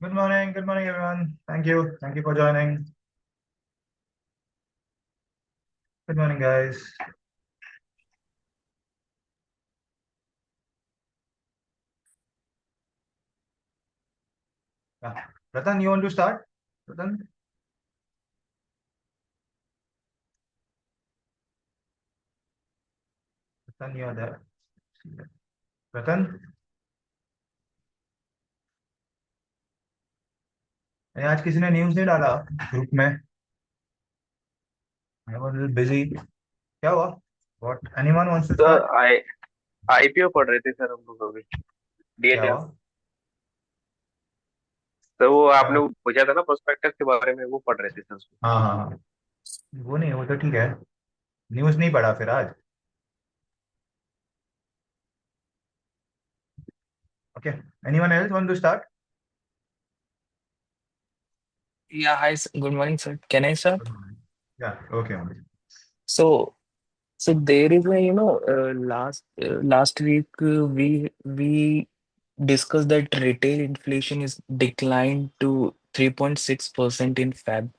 Good morning, everyone. Thank you for joining. Good morning, guys. Yeah. Ratan, you want to start? Ratan, Ratan, you are there. Ratan, आज किसी ने news नहीं डाला group में? I was a little busy. क्या हुआ? What? Anyone wants to sir start? I IPO पढ़ रहे थे सर हम लोग अभी क्या डीएलएफ। हुआ? तो वो क्या? आपने वो पूछा था ना प्रोस्पेक्टस के बारे में, वो पढ़ रहे थे सर उसमें। हाँ हाँ हाँ। वो नहीं, वो तो ठीक है। न्यूज़ नहीं पढ़ा फिर आज? Okay. Anyone else want to start? Yeah, hi, good morning, sir. Can I start? Yeah. Okay. So, so there is a, last week we discussed that retail inflation is declined to 3.6% in Feb,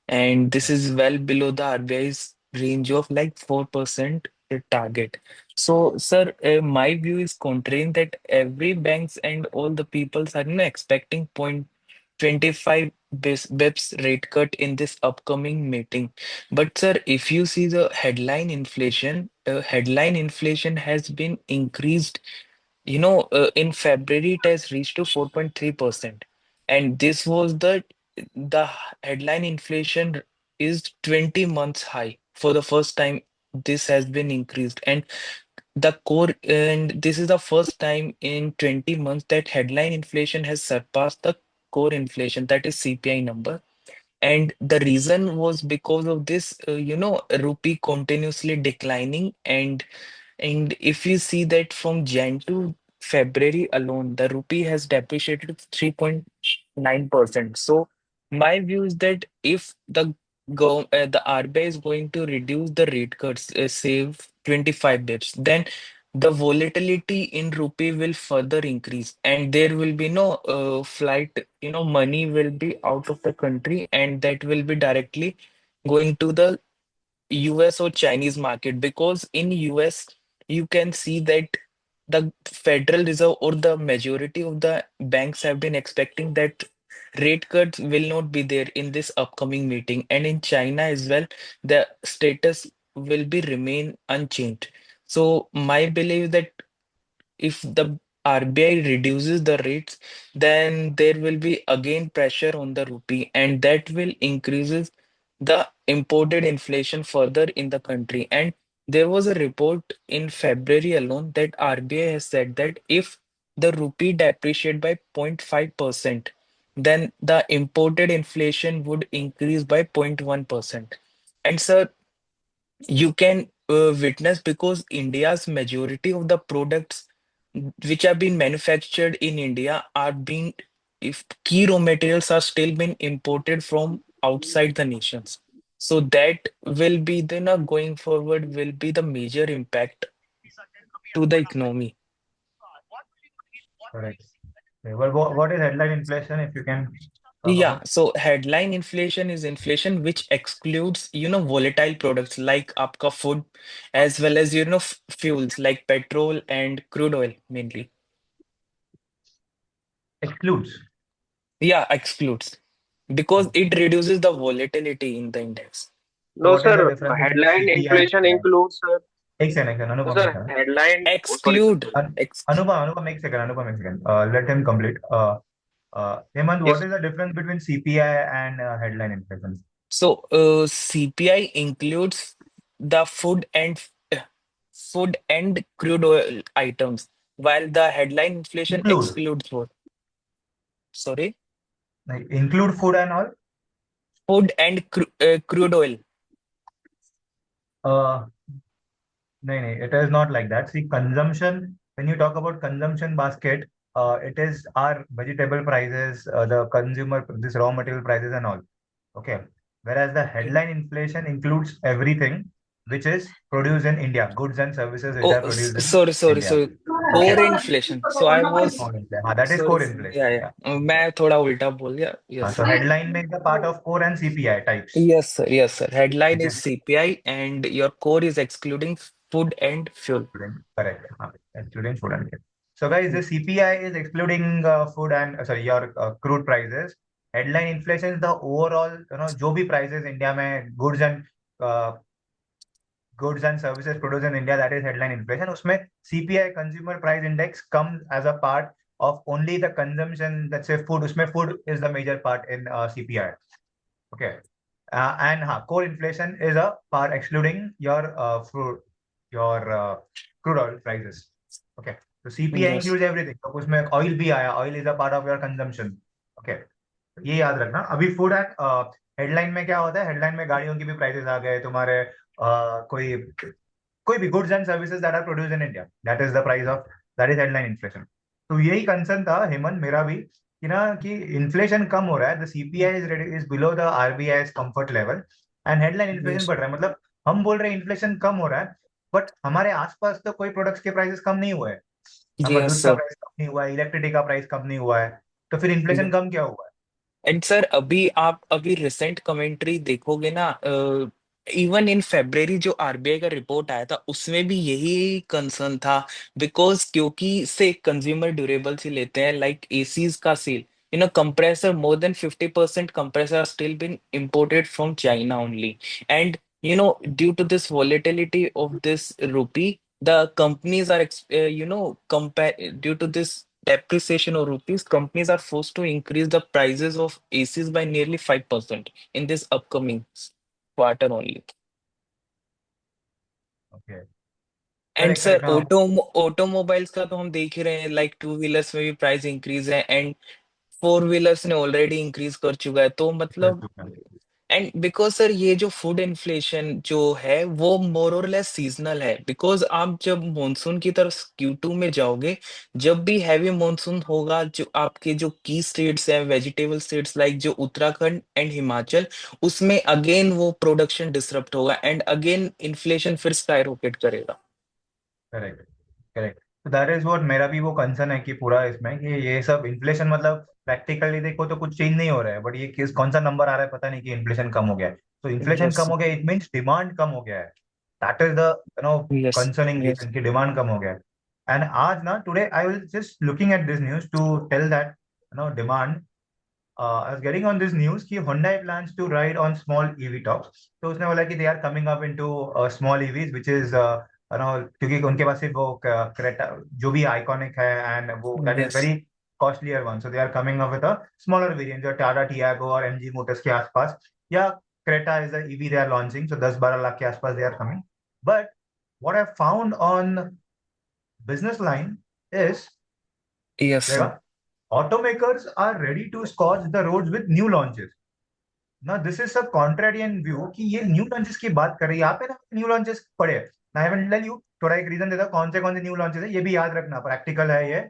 and this is well below the RBI's range of like 4% target. So, sir, my view is contrarian that every banks and all the peoples are expecting 0.25 bips rate cut in this upcoming meeting. But sir, if you see the headline inflation has been increased. In February it has reached to 4.3%, and this was the headline inflation is 20 months high. For the first time, this has been increased, and this is the first time in 20 months that headline inflation has surpassed the core inflation, that is CPI number. And the reason was because of this, rupee continuously declining, and if you see that from Jan to February alone, the rupee has depreciated 3.9%. So my view is that if the RBI is going to reduce the rate cuts, save 25 bips, then the volatility in rupee will further increase, and there will be no flight, money will be out of the country, and that will be directly going to the US or Chinese market, because in US you can see that the Federal Reserve or the majority of the banks have been expecting that rate cuts will not be there in this upcoming meeting, and in China as well the status will be remain unchanged. So my belief that if the RBI reduces the rates, then there will be again pressure on the rupee, and that will increases the imported inflation further in the country. And there was a report in February alone that RBI has said that if the rupee depreciate by 0.5%, then the imported inflation would increase by 0.1%. And sir, you can witness, because India's majority of the products which are being manufactured in India are being, if key raw materials are still being imported from outside the nations. So that will be then going forward will be the major impact to the economy. Correct. Okay. Well, what is headline inflation, if you can talk Yeah, about? so headline inflation is inflation which excludes, volatile products like आपका food, as well as, fuels like petrol and crude oil mainly. Excludes. Yeah, excludes because it reduces the volatility in the index. So no what is sir, the difference between headline CPI and inflation headline? Include sir. एक second तो अनुपम, एक sir second. Headline, oh sorry sir, Exclude, अन- ex Anupam, एक second, Anupam, एक second. Let him complete. Hemant, what yes. Is the difference between CPI and headline inflation? So CPI includes the food and crude oil items, while the headline inflation Include, excludes what? Sorry, like include food and all? food and crude oil. uh No, no, it is not like that. See, consumption, when you talk about consumption basket, it is our vegetable prices, the consumer, this raw material prices and all. Okay. Whereas the Okay. headline inflation includes everything which is produced in India, goods and services which Oh, are produced in sorry, sorry, India. sorry. core inflation. So I was Core inflation. हाँ, that is sorry. core inflation. Yeah, Yeah. yeah. मैं थोड़ा उल्टा बोल दिया. Yes, So sir. headline में the part of core and CPI types. Yes, sir. Yes, sir. Headline ठीक is है. CPI and your core is excluding food and fuel. Correct. Excluding food and fuel. So guys, the CPI is excluding food and sorry your crude prices. Headline inflation is the overall जो भी prices India में uh, goods and services produced in India, that is headline inflation. उसमें CPI consumer price index comes as a part of only the consumption. Let's say food. उसमें food is the major part in CPI. Okay. And core inflation is a part excluding your crude oil prices. Okay. So CPI Yes. includes everything. तो उसमें oil भी आया. Oil is a part of your consumption. Okay. ये याद रखना. अभी food and headline में क्या होता है? हेडलाइन में गाड़ियों की भी प्राइसेस आ गए तुम्हारे. कोई कोई भी goods and services that are produce in India, that is the price of, that is headline inflation. तो यही कंसर्न था हेमंत मेरा भी कि ना कि इन्फ्लेशन कम हो रहा है, the CPI is below the RBI comfort level and headline inflation Yes. बढ़ रहा है. मतलब हम बोल रहे हैं इन्फ्लेशन कम हो रहा है, बट हमारे आसपास तो कोई प्रोडक्ट्स के प्राइसेस कम नहीं हुए हैं. हमारा Yes, दूध का sir. प्राइस कम नहीं हुआ है, इलेक्ट्रिसिटी का प्राइस कम नहीं हुआ है, तो फिर इन्फ्लेशन कम क्या हुआ है? एंड सर अभी आप अभी रिसेंट कमेंट्री देखोगे ना, इवन इन फेब्रवरी जो आरबीआई का रिपोर्ट आया था उसमें भी यही कंसर्न था. बिकॉज क्योंकि से कंज्यूमर ड्यूरेबल्स ही लेते हैं लाइक एसीज का sale, compressor more than 50% compressor are still been imported from China only. And due to this volatility of this rupee, the companies are compare due to this depreciation of rupees, companies are forced to increase the prices of ACs by nearly 5% in this upcoming quarter only. Okay. And correct sir correct. हाँ. Automobiles का तो हम देख ही रहे हैं, like two wheelers में भी price increase है एंड फोर व्हीलर्स ने ऑलरेडी इंक्रीज कर चुका है, तो मतलब. एंड बिकॉज सर ये जो फूड इन्फ्लेशन जो है वो मोर और लेस सीजनल है. बिकॉज आप जब मॉनसून की तरफ Q2 में जाओगे, जब भी हैवी मॉनसून होगा, जो आपके जो की स्टेट्स हैं, वेजिटेबल स्टेट्स लाइक जो उत्तराखंड एंड हिमाचल, उसमें अगेन वो प्रोडक्शन डिसरप्ट होगा एंड अगेन इन्फ्लेशन फिर स्काई रॉकेट करेगा. Correct correct. तो दैट इज व्हाट मेरा भी वो कंसर्न है कि पूरा इसमें कि ये सब इन्फ्लेशन मतलब प्रैक्टिकली देखो तो कुछ चेंज नहीं हो रहा है, बट ये किस कौन सा नंबर आ रहा है पता नहीं कि इन्फ्लेशन कम हो गया है. तो इन्फ्लेशन यस. कम हो गया इट मीन्स डिमांड कम हो गया है. That is the yes. Concerning yes. Reason कि डिमांड कम हो गया है. एंड आज ना today I will just looking at this news to tell that demand. I was getting on this news कि Hyundai plans to ride on small EV tops. तो उसने बोला कि they are coming up into small EVs which is क्योंकि उनके पास सिर्फ वो Creta जो भी आइकॉनिक है एंड वो that is yes. Very costlier one, so they are coming up with a smaller variant जो टाटा टियागो और एमजी मोटर्स के आसपास, या Creta is the EV they are launching, so 10-12 lakh के आसपास they are coming. But what I found on business line is, yes sir. automakers are ready to scorch the roads with new launches. Now this is a contrarian view कि ये new launches की बात कर रही है यहाँ पे ना. न्यू लॉन्चेस पड़े. आई विल टेल यू, थोड़ा एक रीजन देता हूँ कौन से न्यू लॉन्चेस है, ये भी याद रखना, प्रैक्टिकल है ये.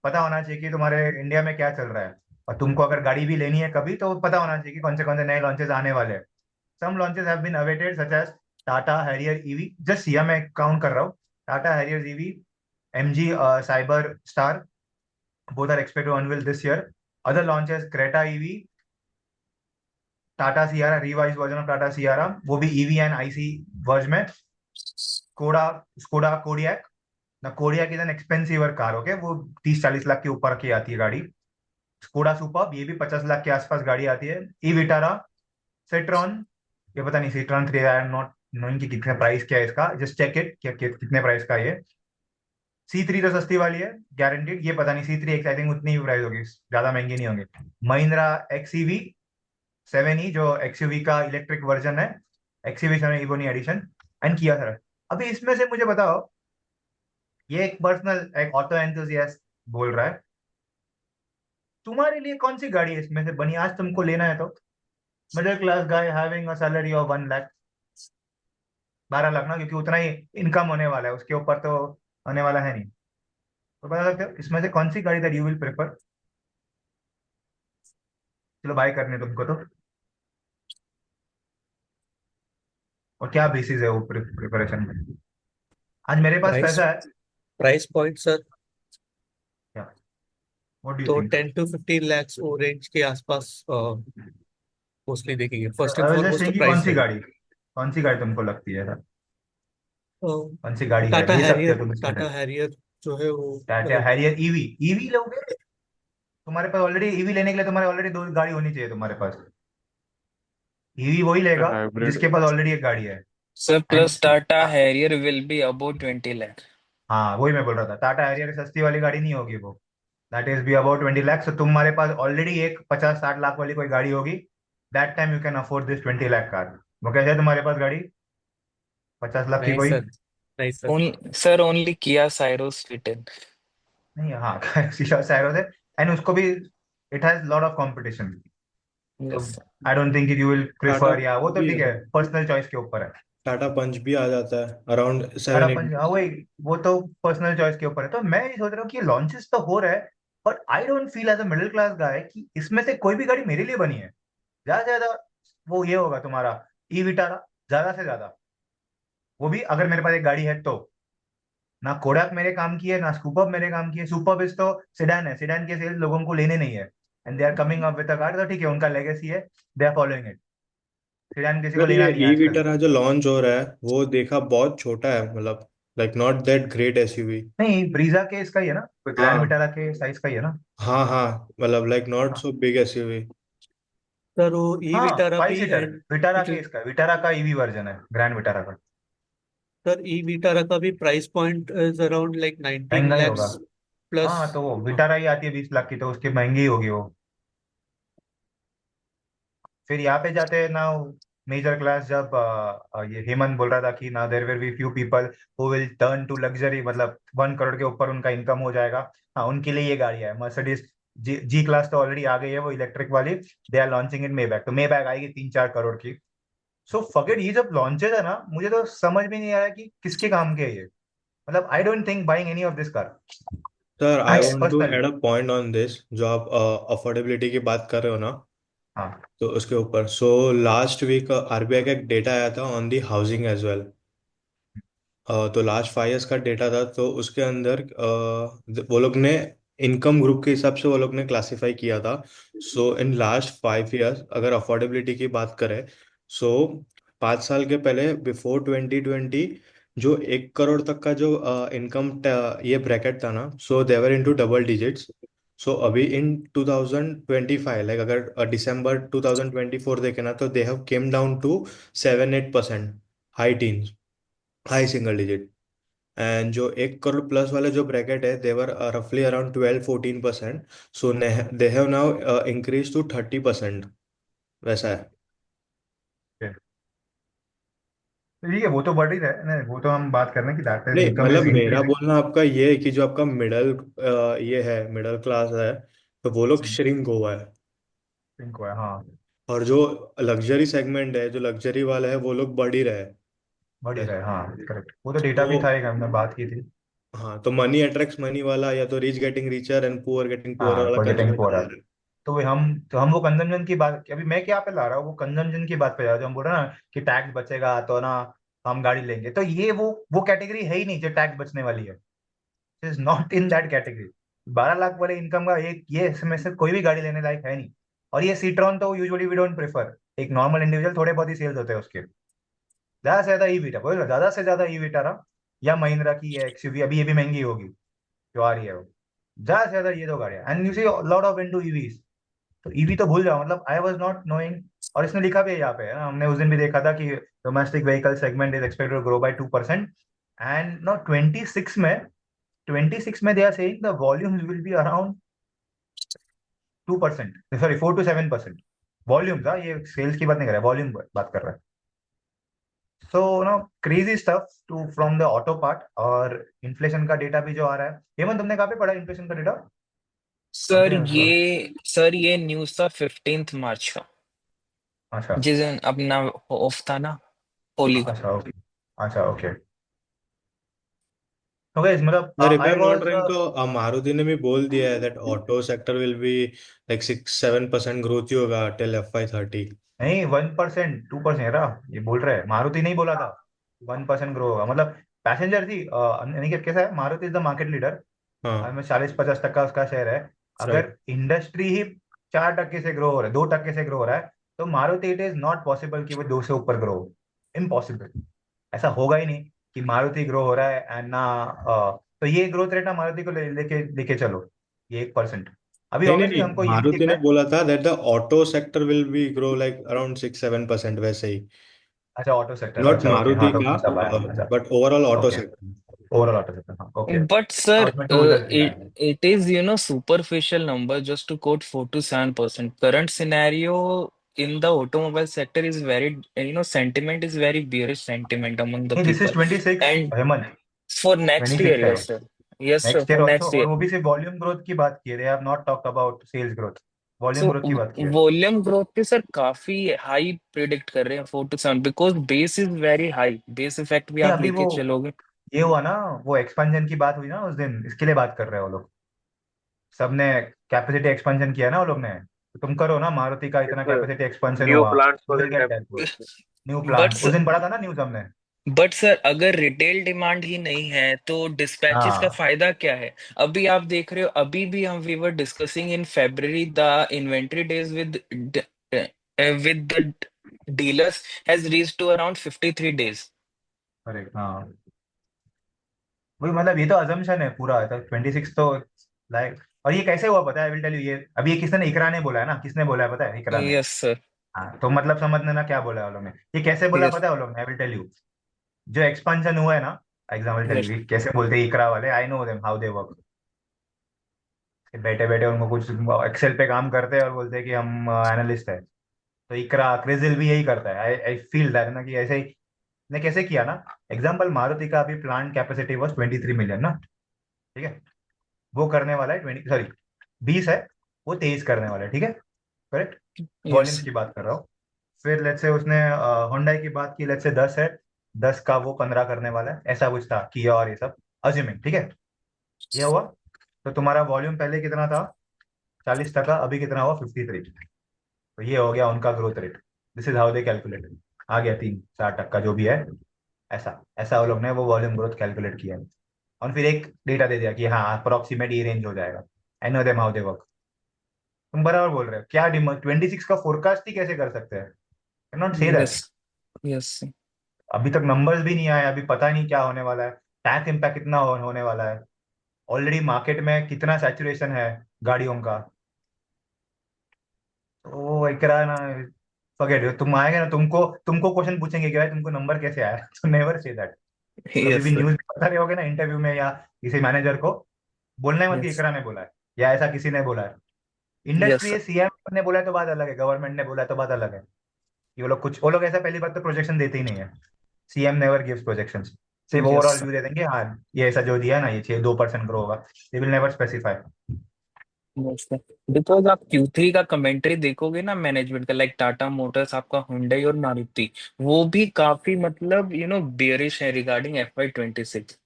पता होना चाहिए कि तुम्हारे इंडिया में क्या चल रहा है, और तुमको अगर गाड़ी भी लेनी है कभी तो पता होना चाहिए कि कौन से नए लॉन्चेस आने वाले हैं. Some launches have been awaited such as Tata Harrier EV, just सिया मैं काउंट कर रहा हूँ. Tata Harrier EV, MG cyber star, both are expected to unveil this year. Other launches Creta EV, Tata Sierra revised version of Tata Sierra, वो भी EV and IC वर्ज में. Skoda Kodiaq. ना Kodiaq is an expensiver car, okay, वो 30-40 लाख के ऊपर की आती है गाड़ी. स्कोडा सुपर ये भी 50 लाख के आसपास गाड़ी आती है. ई विटारा, सेट्रॉन, ये पता नहीं सेट्रॉन 3, आई एम नॉट नोइंग कि कितने प्राइस क्या है इसका, जस्ट चेक इट कितने प्राइस का ये. C3 तो सस्ती वाली है गारंटीड, ये पता नहीं C3 आई थिंक उतनी ही प्राइस होगी, ज्यादा महंगी नहीं होगी. महिंद्रा XEV 7E जो XUV का इलेक्ट्रिक वर्जन है, XUV 7 इवोनी एडिशन, एंड किया सर. अभी इसमें से मुझे बताओ, ये एक पर्सनल एक ऑटो एंथुसियास्ट बोल रहा है, तुम्हारे लिए कौन सी गाड़ी है इसमें से बनी आज तुमको लेना है तो? Middle class guy having a salary of 1 lakh, 12 lakh ना, क्योंकि उतना ही इनकम होने वाला है, उसके ऊपर तो होने वाला है नहीं. तो बता सकते हो इसमें से कौन सी गाड़ी दैट यू विल प्रेफर, चलो बाय करने तुमको तो, और क्या बेसिस है वो प्रिपरेशन में? आज मेरे पास प्राइस पैसा है. Price point sir. What do you तो थिंक? 10 to 15 lakhs वो रेंज के आसपास मोस्टली देखेंगे। First and I was just foremost तो सेइंग कि प्राइस है। कौन सी गाड़ी तुमको लगती है, कौन सी गाड़ी है टाटा ले सकते हो हैरियर, तुम इसमें से? टाटा हैरियर जो है वो टाटा मतलब हैरियर ईवी, ईवी लोगे? तुम्हारे पास ऑलरेडी ईवी लेने के लिए तुम्हारे ऑलरेडी दो गाड़ी होनी चाहिए तुम्हारे पास। ईवी वही लेगा हाइब्रिड। जिसके पास ऑलरेडी एक गाड़ी है। Sir, and plus Tata Harrier will be above 20 lakh. हाँ, वही मैं बोल रहा था, टाटा हैरियर सस्ती वाली गाड़ी नहीं होगी वो। That is be about 20 lakh. तुम्हारे पास ऑलरेडी एक 50-60 लाख वाली कोई गाड़ी होगी, that time you can afford this 20 lakh car. वो कैसे है तुम्हारे पास गाड़ी 50 लाख की नहीं कोई? सर, नहीं sir. Only, sir, only Kia Syros fit in. नहीं, हाँ शीशा सैरो है। एंड उसको भी it has lot of competition. तो Yes, sir. I don't think you will Tata prefer, या वो तो भी ठीक है, है, पर्सनल चॉइस के ऊपर है। टाटा पंच भी आ जाता है अराउंड टाटा 7-8। पंच, हाँ वही, वो तो पर्सनल चॉइस के ऊपर है। तो मैं ये सोच रहा हूँ कि लॉन्चेस तो हो रहा है, but I don't feel as a middle class guy कि इसमें से कोई भी गाड़ी मेरे लिए बनी है। ज्यादा से ज्यादा वो ये होगा तुम्हारा ई विटारा, ज्यादा से ज्यादा। वो भी अगर मेरे पास एक गाड़ी है तो। ना कोडाक मेरे काम की है, ना सुपर्ब मेरे काम की है। सुपर्ब इस तो सिडान है, सिडान के सेल्स लोगों को लेने नहीं है, and they are coming up with a car, तो ठीक है, उनका लेगेसी है, they are following it. Sedan किसी को अगर ये लेना नहीं है ई आजकल। विटारा जो लॉन्च हो रहा है वो देखा बहुत छोटा है, मतलब like not that great SUV. नहीं, ब्रीजा के इसका ही है ना, ग्रैंड हाँ विटारा के साइज का ही है ना। हाँ हाँ, मतलब लाइक नॉट हाँ सो बिग एसयूवी। सर वो ई हाँ, विटारा फाइव भी सीटर एंड विटारा इट के, इसका विटारा का ईवी वर्जन है, ग्रैंड विटारा का। सर ई विटारा का भी price point is around like nineteen महंगा ही होगा। लैक्स प्लस। हाँ, तो वो विटारा ही आती है 20 लाख की, तो उसकी महंगी ही होगी वो। फिर यहाँ पे जाते हैं ना, मेजर क्लास, जब ये हेमंत बोल रहा था कि ना there will be few people who will turn to luxury, मतलब 1 करोड़ के ऊपर उनका इनकम हो जाएगा। हाँ, उनके लिए ये गाड़ी है मर्सिडीज। जी क्लास तो ऑलरेडी आ गई है वो इलेक्ट्रिक वाली, they are launching in Maybach, तो मे बैग आएगी 3-4 करोड़ की। सो फॉरगेट, ये जब लॉन्चेस है ना, मुझे तो समझ में नहीं आ रहा कि किसके काम के है ये। मतलब I don't think buying any of this car. Sir I मैं want to personally, add a point on this, जो आप अफोर्डेबिलिटी की बात कर रहे हो ना, हाँ तो उसके ऊपर सो लास्ट वीक आरबीआई का एक डेटा आया था on the housing as well. तो लास्ट 5 ईयर्स का डेटा था, तो उसके अंदर वो लोग ने इनकम ग्रुप के हिसाब से वो लोग ने क्लासिफाई किया था। सो इन लास्ट 5 ईयर्स अगर अफोर्डेबिलिटी की बात करें, सो 5 साल के पहले बिफोर 2020 जो 1 करोड़ तक का जो इनकम ये ब्रैकेट था ना, सो देवर इनटू डबल डिजिट्स। सो अभी इन 2025, लाइक अगर दिसंबर 2024 देखे ना, तो they have came down to 7-8%, high teen, high single digit. And जो 1 करोड़ प्लस वाले जो ब्रैकेट है देवर रफली around 12-14%। So they have now increase to 30%, वैसा है। ठीक है, वो तो बढ़ ही रहा है नहीं, वो तो हम बात कर रहे हैं कि दैट नहीं इनकम मतलब इज मेरा इंक्रीजिंग। बोलना आपका ये है कि जो आपका मिडल ये है, मिडिल क्लास है, तो वो लोग श्रिंक हुआ है। इनको है, हाँ, और जो लग्जरी सेगमेंट है, जो लग्जरी वाला है, वो लोग बढ़ ही रहे हैं। बढ़ ही रहा है, हाँ करेक्ट। वो तो डेटा तो भी था, एक हमने बात की थी। हाँ, तो मनी अट्रैक्ट्स मनी वाला, या तो rich getting richer and poor getting poor हाँ, वाला projecting consumer for a up. रहा है। तो हम वो कंजम्पशन की बात, अभी मैं क्या पे ला रहा हूँ, वो कंजम्पशन की बात पे जा रहा हूँ, जो हम बोल रहे हैं ना कि टैक्स बचेगा तो ना हम गाड़ी लेंगे, तो ये वो कैटेगरी है ही नहीं जो टैक्स बचने वाली है। Is not in that category. 12 lakh वाले इनकम का एक ये इसमें से कोई भी गाड़ी लेने लायक है नहीं। और ये सीट्रॉन तो यूजुअली वी डोंट प्रेफर, एक नॉर्मल इंडिविजुअल थोड़े बहुत ही सेल्स होते हैं उसके। ज्यादा से ज्यादा ई वीटा बोल रहा, ज्यादा से ज्यादा ई वीटारा या महिंद्रा की है एक्सयूवी, अभी ये भी महंगी होगी जो आ रही है वो। ज्यादा से ज्यादा ये दो गाड़ियां, and you see lot of into EVs. तो ईवी तो भूल जाओ, मतलब आई वाज नॉट नोइंग। और इसने लिखा भी है यहाँ पे, है ना, हमने उस दिन भी देखा था कि domestic vehicle segment is expected to grow by 2%। And no 26 में they are saying the volumes will be around 2%, sorry 4 to 7%। Volumes, हाँ, ये सेल्स की बात नहीं कर रहा है, वॉल्यूम बात कर रहा है। So no, crazy stuff to from the auto part. और इन्फ्लेशन का डेटा भी जो आ रहा है, हेमंत तुमने कहाँ पे पढ़ा इन्फ्लेशन का डेटा? सर कंपनी का? ये न्यूज़ था 15th मार्च का, अच्छा जिस दिन अपना ऑफ था ना, होली का। अच्छा ओके, अच्छा ओके। ओके, मतलब sir if I I am not was, wrong, तो मारुति ने भी बोल दिया है that auto sector will be like 6-7% growth ही होगा टिल FY30। नहीं, 1%, 2% रहा, ये बोल रहे हैं, मारुति नहीं बोला था। 1% ग्रो होगा, मतलब पैसेंजर थी, यानी कि कैसा है, Maruti is the market leader हाँ में 40-50% का उसका शेयर है। अगर इंडस्ट्री ही 4% से ग्रो हो रहा है, 2% से ग्रो हो रहा है, तो Maruti it is not possible कि वो 2 से ऊपर ग्रो हो। इम्पॉसिबल। ऐसा होगा ही नहीं कि मारुति ग्रो हो रहा है एंड ना तो ये ग्रोथ रेट ना मारुति को लेके लेके चलो, ये 1%। अभी नहीं नहीं ऑब्वियसली नहीं, हमको ये भी मारुति देखना ने है। बोला था that the auto sector will B grow like around 6-7% वैसे ही। अच्छा ऑटो सेक्टर, नॉट अच्छा ओके, हाँ मारुति तो का, सब आया, अच्छा but overall auto okay, sector. Overall auto sector, हाँ ओके। But हाँ sir, उसमें टू व्हीलर भी it आएंगे। it is superficial number just to quote 4 to 7%. Current scenario in the automobile sector is very sentiment is very bearish sentiment among the नहीं this is people. 26 And Hemant, for next year, 26 है yes sir, yes sir, next for year also, next और year. वो भी सिर्फ volume growth की बात की है, they have not talked about sales growth, volume So growth की बात की है। volume growth पे सर काफी हाई प्रिडिक्ट कर रहे हैं 4 to 7 because base is very high, base effect भी नहीं आप अभी वो लेके चलोगे. ये हुआ ना, वो एक्सपेंशन की बात हुई ना उस दिन, इसके लिए बात कर रहे हैं वो लोग, सबने कैपेसिटी एक्सपेंशन किया ना वो लोग ने, तो तुम करो ना, मारुति का इतना कैपेसिटी एक्सपेंशन न्यू हुआ, प्लांट्स यू विल वगैरह गेट भी दैट ग्रोथ। बोलते हैं। न्यू बट प्लांट उस दिन पढ़ा था ना न्यूज हमने। बट सर अगर रिटेल डिमांड ही नहीं है तो डिस्पैचेस का हाँ फायदा क्या है? अभी आप देख रहे हो, अभी भी हम we were discussing in February the inventory days with the dealers has reached to around 53 days. Correct, हाँ वही मतलब ये तो अजम्पशन है पूरा, तो 26 तो लाइक, और ये कैसे हुआ पता है, आई विल टेल यू, ये अभी ये किसने, इकरा ने बोला है ना, किसने बोला है पता है, इकरा ने। Yes sir. हाँ तो मतलब समझने ना क्या बोला है वो लोग ने, ये कैसे बोला यस. पता है वो लोग ने, आई विल टेल यू। जो एक्सपांशन हुआ है ना, एग्जाम्पल टेल यस. यू कैसे बोलते हैं इकरा वाले, I know them how they work. बैठे बैठे उनको कुछ एक्सेल पे काम करते हैं और बोलते हैं कि हम एनालिस्ट है। तो इकरा क्रिजिल भी यही करता है, आई आई फील दैट ना, कि ऐसे ही ने कैसे किया ना। एग्जाम्पल मारुति का अभी प्लांट कैपेसिटी वॉज 23 मिलियन ना, ठीक है, वो करने वाला है 20, सॉरी 20 है, वो 23 करने वाला है, ठीक है, करेक्ट। यस. वॉल्यूम्स की बात कर रहा हूँ। फिर लेट्स से उसने होंडा की बात की, लेट्स से 10 है, 10 का वो 15 करने वाला है, ऐसा कुछ था किया और ये सब, अज्यूमिंग, ठीक है, ये हुआ। तो तुम्हारा वॉल्यूम पहले कितना था, 40%, अभी कितना हुआ, 53। तो ये हो गया उनका growth rate, this is how they calculate, आ गया 3-4% जो भी है, ऐसा ऐसा वो लोग ने वो वॉल्यूम ग्रोथ कैलकुलेट किया है। और फिर एक डेटा दे दिया कि हाँ अप्रोक्सीमेट ये रेंज हो जाएगा। I know them how they work. तुम बराबर बोल रहे हो, क्या डिमांड 26 का फोरकास्ट ही कैसे कर सकते हैं, कैन नॉट से यस. दैट। यस. अभी तक नंबर्स भी नहीं आए, अभी पता नहीं क्या होने वाला है, टैक्स इम्पैक्ट कितना होने वाला है, ऑलरेडी मार्केट में कितना सैचुरेशन है गाड़ियों का। तो एक रहा ना, फॉरगेट, तुम आएंगे ना, तुमको तुमको क्वेश्चन पूछेंगे कि भाई तुमको नंबर कैसे आया तो नेवर से दैट। कभी यस भी सर. न्यूज बता रहे होगे ना इंटरव्यू में या किसी मैनेजर को, बोलना ही मत कि यस. इकरा ने बोला है या ऐसा किसी ने बोला है। Yes industry sir. सीएम ने बोला है तो बात अलग है, गवर्नमेंट ने बोला है तो बात अलग है। ये वो लोग कुछ, वो लोग ऐसा पहली बात तो प्रोजेक्शन देते ही नहीं है। सीएम नेवर गिव्स प्रोजेक्शंस, सिर्फ यस ओवरऑल व्यू दे देंगे, हाँ ये ऐसा जो दिया है ना, ये 6-2% ग्रो होगा, they will never specify. Sir. Because आप Q3 का कमेंट्री देखोगे ना मैनेजमेंट का, लाइक टाटा मोटर्स, आपका हुंडई और मारुति, वो भी काफी मतलब बेयरिश है रिगार्डिंग FY 26.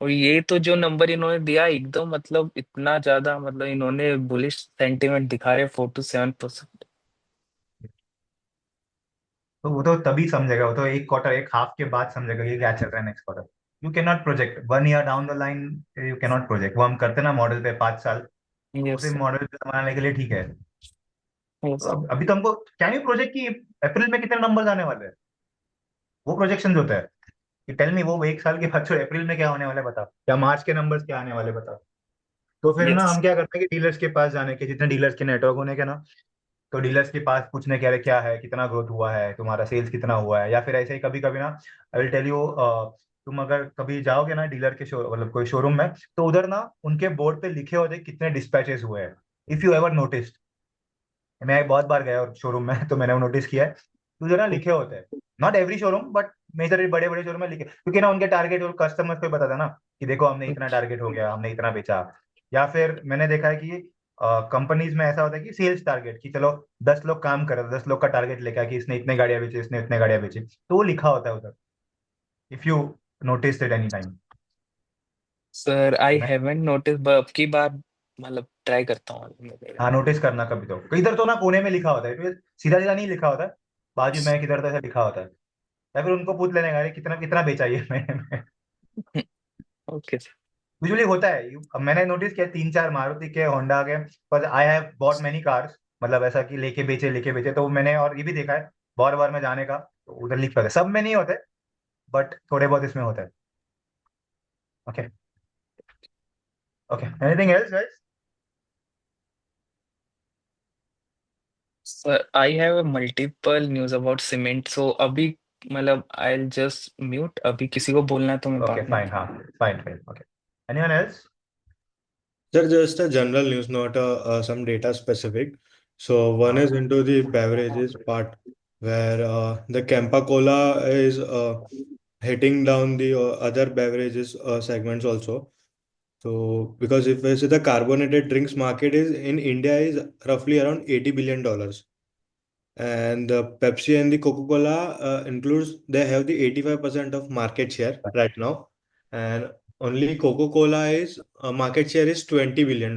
और ये तो जो नंबर इन्होंने दिया एकदम मतलब इतना ज्यादा, मतलब इन्होंने बुलिश सेंटिमेंट दिखा रहे 4 to 7%. तो वो तो तभी समझेगा, वो तो एक क्वार्टर, एक हाफ के बाद समझेगा ये क्या चल रहा है next quarter. You can not project 1 year down the line, you can not project, वो हम करते ना मॉडल पे 5 साल, यस उसे सर. मॉडल पे बनाने के लिए ठीक है। तो यस सर. अभी तो हमको कैन यू प्रोजेक्ट कि अप्रैल में कितने नंबर्स आने वाले हैं, वो प्रोजेक्शन होता है कि टेल मी, वो एक साल के बाद छोड़, अप्रैल में क्या होने वाला है बताओ, या मार्च के नंबर्स क्या आने वाले बताओ। तो फिर ना यस. हम क्या करते हैं कि डीलर्स के पास जाने के, जितने डीलर्स के नेटवर्क होने के ना, तो डीलर्स के पास पूछने क्या क्या है, कितना ग्रोथ हुआ है तुम्हारा, सेल्स कितना हुआ है, या फिर ऐसे ही कभी कभी ना, आई विल टेल यू, तुम अगर कभी जाओगे ना डीलर के शो, मतलब कोई शोरूम में, तो उधर ना उनके बोर्ड पे लिखे होते हैं कितने डिस्पैचेस हुए हैं, इफ यू एवर नोटिस। मैं बहुत बार गया और शोरूम में तो मैंने वो नोटिस किया है, तो उधर ना लिखे होते हैं, not every showroom but major बड़े बड़े शोरूम में लिखे, क्योंकि ना उनके टारगेट और कस्टमर्स को पता था ना कि देखो हमने इतना टारगेट हो गया, हमने इतना बेचा। या फिर मैंने देखा है कि कंपनीज में ऐसा होता है कि सेल्स टारगेट, कि चलो 10 लोग काम कर रहे हैं, 10 लोग का टारगेट लेकर कि इसने इतने गाड़ियां बेची, इसने इतने गाड़ियां बेची, तो वो लिखा होता है उधर, if you notice it any time. Sir I haven't notice, अब की बार मतलब ट्राई करता हूँ. हाँ नोटिस करना कभी, तो इधर तो ना कोने में लिखा होता है, तो सीधा सीधा नहीं लिखा होता है, बाजू में किधर तो ऐसा लिखा होता है, या फिर उनको पूछ लेने का, अरे कितना कितना बेचा ये मैंने। Okay sir. यूजुअली होता है मैंने नोटिस किया 3-4 मारुति के, होंडा के, पर I have bought many cars, मतलब ऐसा कि लेके बेचे, तो मैंने और ये भी देखा है बार बार में जाने का, तो उधर लिख पाता है। सब में नहीं होते, बट थोड़े बहुत इसमें होता है। Okay, okay, anything else guys? Sir, I have a multiple news about cement. So अभी मतलब I'll just mute. अभी किसी को बोलना है तो मैं ओके बाद में फाइन, हाँ, fine fine, okay, anyone else? Sir, just a general news, not some data specific. So one is into the beverages part, where the Campa Cola is hitting down the other beverages segments also. So because if we see the carbonated drinks market is in India is roughly around $80 billion, and the Pepsi and the Coca-Cola includes they have the 85% of market share right now, and only Coca-Cola is market share is $20 billion.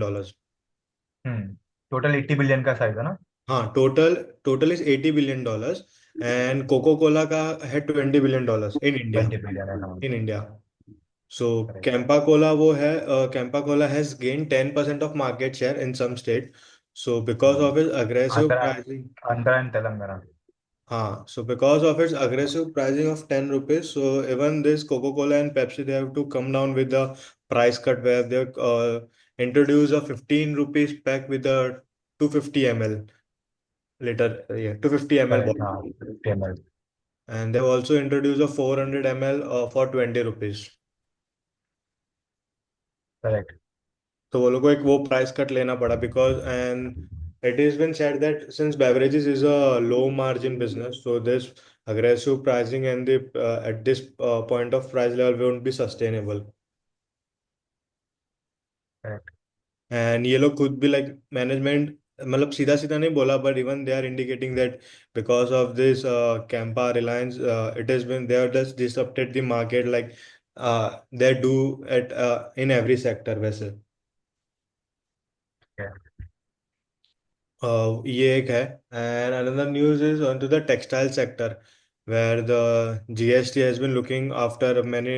Total 80 billion का size है ना? हाँ, total total is $80 billion, and Coca Cola का है $20 billion in India. 20 billion है, हाँ, in India. So correct. Campa Cola वो है, Campa Cola has gain 10% of market share in some state. So because of is aggressive Andhra, pricing. Andhra and Telangana. हाँ, so because of its aggressive pricing of 10 rupees, so even this Coca-Cola and Pepsi, they have to come down with the price cut where they introduce a 15 rupees pack with a 250 ml liter, yeah, 250 ml correct, bottle. हाँ, 50 ml। And they've also introduced a 400 ml for 20 rupees. Correct. तो वो लोग को एक वो price cut लेना पड़ा because and it has been said that since beverages is a low margin business, so this aggressive pricing and the at this point of price level won't be sustainable. Correct. And ये लोग खुद भी like management, मतलब सीधा सीधा नहीं बोला, but even they are indicating that because of this Campa Reliance, it has been they have just disrupted the market like they do at in every sector वैसे. ये एक है. And another news is onto the textile sector, where the GST has been looking after many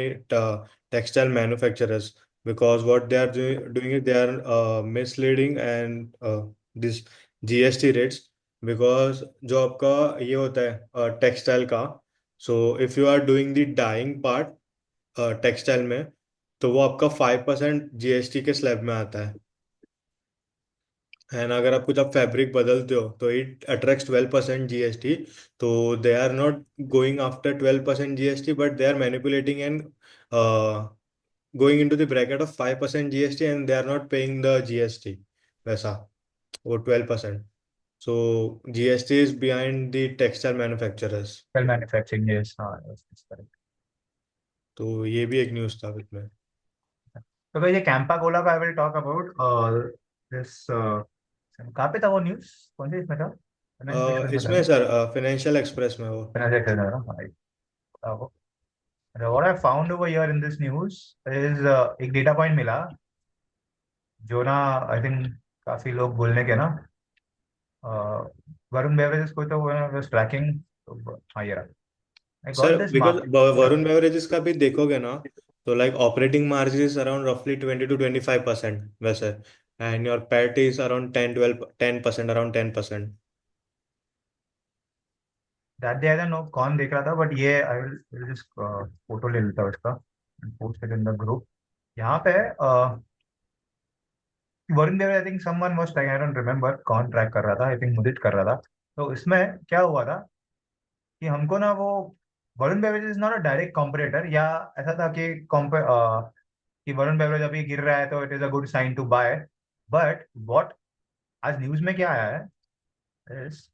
textile manufacturers, because what they are doing is they are misleading and this GST rates, because जो आपका ये होता है textile का, so if you are doing the dyeing part textile में, तो वो आपका 5% GST के स्लैब में आता है. एंड अगर आप कुछ आप फैब्रिक बदलते हो तो इट अट्रैक्ट्स 12% जीएसटी. तो they are not going after 12% GST, but they are manipulating and going into the bracket of 5% GST, and they are not paying the GST वैसा, वो 12%. So GST is behind the textile manufacturers. Sale manufacturing, yes, हाँ, yes, correct. तो ये भी एक news था इसमें. तो भाई ये कैंपा कोला का I will talk about this. कहाँ पे था वो न्यूज़? कौन से इसमें था? फाइनेंशियल एक्सप्रेस में था इसमें ना? सर फाइनेंशियल एक्सप्रेस में वो. फाइनेंशियल एक्सप्रेस में था ना, हाँ, था वो। What I found over here in this news is एक डेटा पॉइंट मिला जो ना, आई थिंक काफी लोग बोलने के ना, वरुण बेवरेजेस को तो वाज ट्रैकिंग, हाँ ये रहा। I sir got this because mark. Varun beverages का भी देखोगे ना, तो like operating margin is around रफली 20 to 25% वैसे, and your PAT is around 10% around 10%. That day I don't know कौन देख रहा था, बट ये आई विल जस्ट फोटो ले लेता हूँ इसका, post it in the group. यहाँ पे Varun Dev, I think someone was tracking, I don't remember कौन ट्रैक कर रहा था, आई थिंक मुदित कर रहा था। तो इसमें क्या हुआ था कि हमको ना वो, Varun beverage is not a direct competitor, या ऐसा था कि कि वरुण बेवरेज अभी गिर रहा है तो it is a good sign to buy. But what आज न्यूज में क्या आया है is,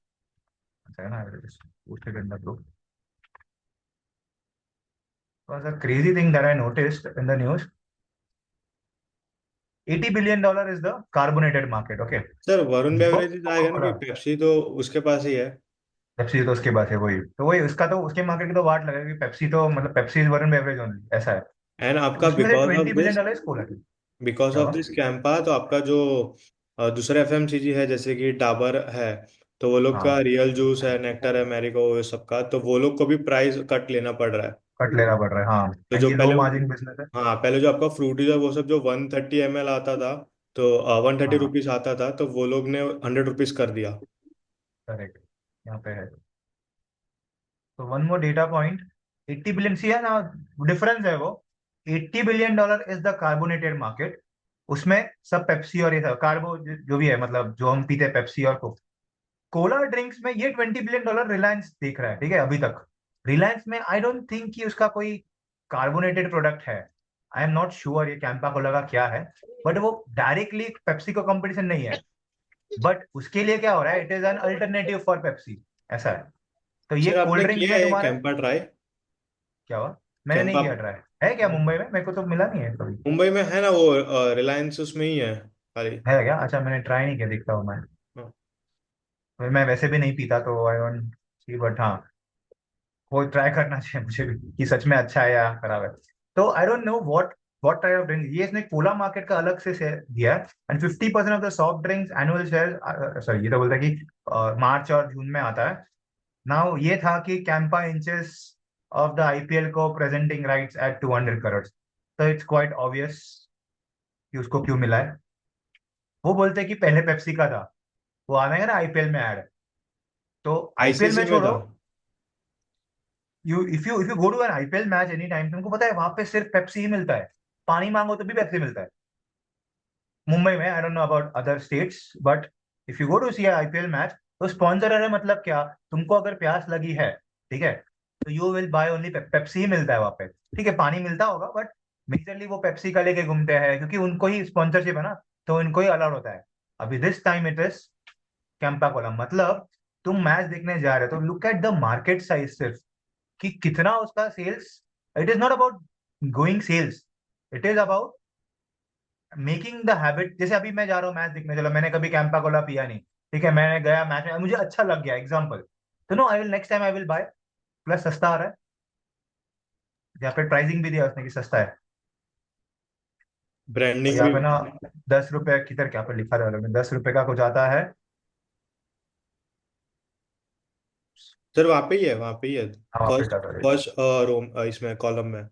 I will just post it in the group. was a crazy thing that I noticed in the news. $80 billion is the carbonated market. Okay. Sir Varun जो beverages आएगा ना, कि Pepsi तो उसके पास ही है. पेप्सी तो उसके पास है, वही तो, वही उसका तो, उसके मार्केट की तो वाट लगेगी कि पेप्सी तो, मतलब Pepsi is Varun beverage only, ऐसा है। एंड तो आपका उसमें से $20 बिलियन इज कोला। बिकॉज क्या ऑफ हुआ? दिस कैंपा, तो आपका जो दूसरा एफएमसीजी है जैसे कि डाबर है, तो वो लोग का हाँ, रियल जूस है, नेक्टर है, मैरिगो, ये सब का, तो वो लोग को भी प्राइस कट लेना पड़ रहा है. कट लेना पड़ रहा है, हाँ, तो एंड जो ये लो पहले, मार्जिन बिजनेस है। हाँ पहले जो आपका फ्रूटी था वो सब जो 130 ml आता था, तो 130 रुपीज हाँ, आता था, तो वो लोग ने 100 रुपीज कर दिया। करेक्ट, यहाँ पे है। तो one more data point, 80 billion सी है ना, डिफरेंस है वो। $80 billion is the carbonated market. उसमें सब पेप्सी और ये सब कार्बो जो भी है, मतलब जो हम पीते हैं पेप्सी और कोला ड्रिंक्स में, ये $20 बिलियन रिलायंस देख रहा है, ठीक है, अभी तक। रिलायंस में आई डोंट थिंक कि उसका कोई कार्बोनेटेड प्रोडक्ट है। आई एम नॉट श्योर ये कैंपा कोला का क्या है, बट वो डायरेक्टली पेप्सी को कंपटीशन नहीं है। बट उसके लिए क्या हो रहा है, it is an alternative for Pepsi, ऐसा है। तो ये सर कोल्ड आपने ड्रिंक्स किया में है तुम्हारे कैंपा ट्राई? क्या हुआ? मैंने नहीं कैंपा किया ट्राई। है क्या मुंबई में? मेरे को तो मिला नहीं है कभी। मुंबई में है ना, वो रिलायंस उसमें ही है खाली। है क्या? अच्छा, मैंने ट्राई नहीं किया, देखता हूँ मैं। हाँ। मैं वैसे भी नहीं पीता तो आई डोंट सी, बट हाँ, वो ट्राई करना चाहिए मुझे भी कि सच में अच्छा है या खराब है। तो आई don't know what type of drink ये इसने कोला मार्केट का अलग से शेयर दिया है। And 50% of the soft drinks annual share, sorry, ये तो बोलता है कि मार्च और जून में आता है। नाउ ये था कि Campa inches of the IPL को प्रेजेंटिंग राइट्स एट 200 करोड़। तो इट्स क्वाइट ऑब्वियस कि उसको क्यों मिला है। वो बोलते हैं कि पहले पेप्सी का था, वो आएगा ना आईपीएल में ऐड। तो आईपीएल आईसीसी में में छोड़ो, था। If you go to an IPL match any time, तुमको पता है वहां पे सिर्फ पेप्सी ही मिलता है। पानी मांगो तो भी पेप्सी मिलता है मुंबई में। I don't know about other states, but if you go to see IPL match, तो स्पॉन्सर है मतलब क्या, तुमको अगर प्यास लगी है, ठीक है, तो you will buy only Pepsi ही मिलता है वहां पे। ठीक है, पानी मिलता होगा, बट मेजरली वो पेप्सी का लेके घूमते हैं क्योंकि उनको ही स्पॉन्सरशिप है ना, तो उनको ही अलाउड होता है। अभी this time it is Campa Cola. मतलब तुम मैच देखने जा रहे हो तो look at the market size सिर्फ, कि कितना उसका sales. It is not about going sales, it is about making the habit. जैसे अभी मैं जा रहा हूँ मैच देखने, चलो मैंने कभी कैंपा कोला पिया नहीं, ठीक है, मैंने गया मैच में, मुझे अच्छा लग गया एग्जाम्पल, तो no, I will next time I will buy. Plus सस्ता आ रहा है, यहाँ पे प्राइसिंग भी दिया उसने कि सस्ता है। और ब्रांडिंग यहाँ भी। पे ना 10 रुपए किधर, क्या पे लिखा था 10 रुपए का कुछ आता है। सर वहाँ पे ही है, वहाँ पे ही है। हाँ, वहाँ पे फर्स्ट, था, sorry। फर्स्ट रोम इसमें कॉलम में,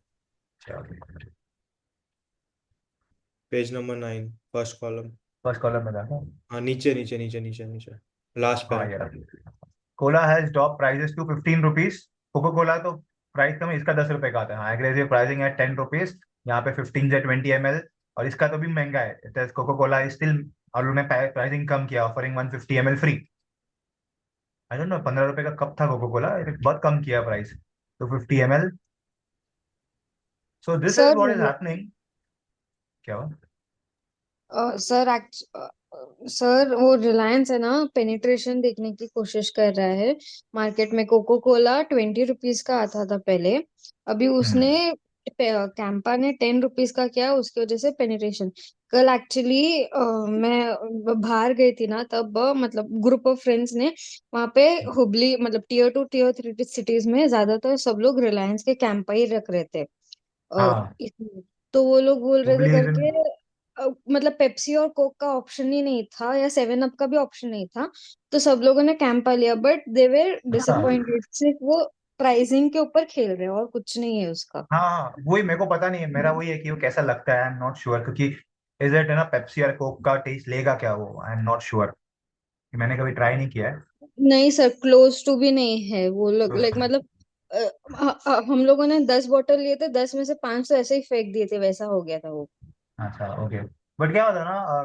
page number 9, first column. First column में था। हाँ नीचे नीचे नीचे नीचे नीचे, लास्ट हाँ, पैरा। ये cola has drop prices to 15 rupees. Coca Cola तो प्राइस कम है, इसका 10 रुपए का आता है। हाँ, एग्रेसिव प्राइसिंग है 10 रुपीज। यहाँ पे 15 से 20 ml, और इसका तो भी महंगा है। It is Coca Cola is still, और उन्होंने प्राइसिंग कम किया, ऑफरिंग 150 ml फ्री। आई डोंट नो, 15 रुपए का कप था कोको कोला, बहुत कम किया प्राइस, तो 50 ml। So this is sir what is happening. क्या हुआ? सर सर वो रिलायंस है ना, पेनिट्रेशन देखने की कोशिश कर रहा है मार्केट में। कोको कोला 20 रुपीज का आता था पहले, अभी उसने हम्म। कैंपा ने 10 रुपीज का किया, उसकी वजह से पेनिट्रेशन। कल एक्चुअली मैं बाहर गई थी ना, तब मतलब ग्रुप ऑफ फ्रेंड्स ने वहां पे हुबली, मतलब टियर 2 टियर 3 सिटीज में ज्यादातर सब लोग रिलायंस के कैंपा ही रख रहे थे। हाँ, इसलिए तो वो लोग बोल रहे थे हुबली इज इन। करके, मतलब पेप्सी और कोक का ऑप्शन ही नहीं था, या 7 अप का भी ऑप्शन नहीं था, तो सब लोगों ने कैंपा लिया। बट दे वर अच्छा, डिसअपॉइंटेड, सिर्फ वो प्राइसिंग के ऊपर खेल रहे हैं और कुछ नहीं है उसका। हाँ हाँ, वही मेरे को पता नहीं है, मेरा वही है कि वो कैसा लगता है, आई एम नॉट श्योर, क्योंकि इज इट है ना, पेप्सी और कोक का टेस्ट लेगा क्या वो, आई एम नॉट श्योर, मैंने कभी ट्राई नहीं किया है। नहीं सर, क्लोज टू भी नहीं है वो लोग, लाइक तो मतलब हम लोगों ने 10 बॉटल लिए थे, 10 में से 5 तो ऐसे ही फेंक दिए थे, वैसा हो गया था वो। अच्छा, ओके। बट क्या होता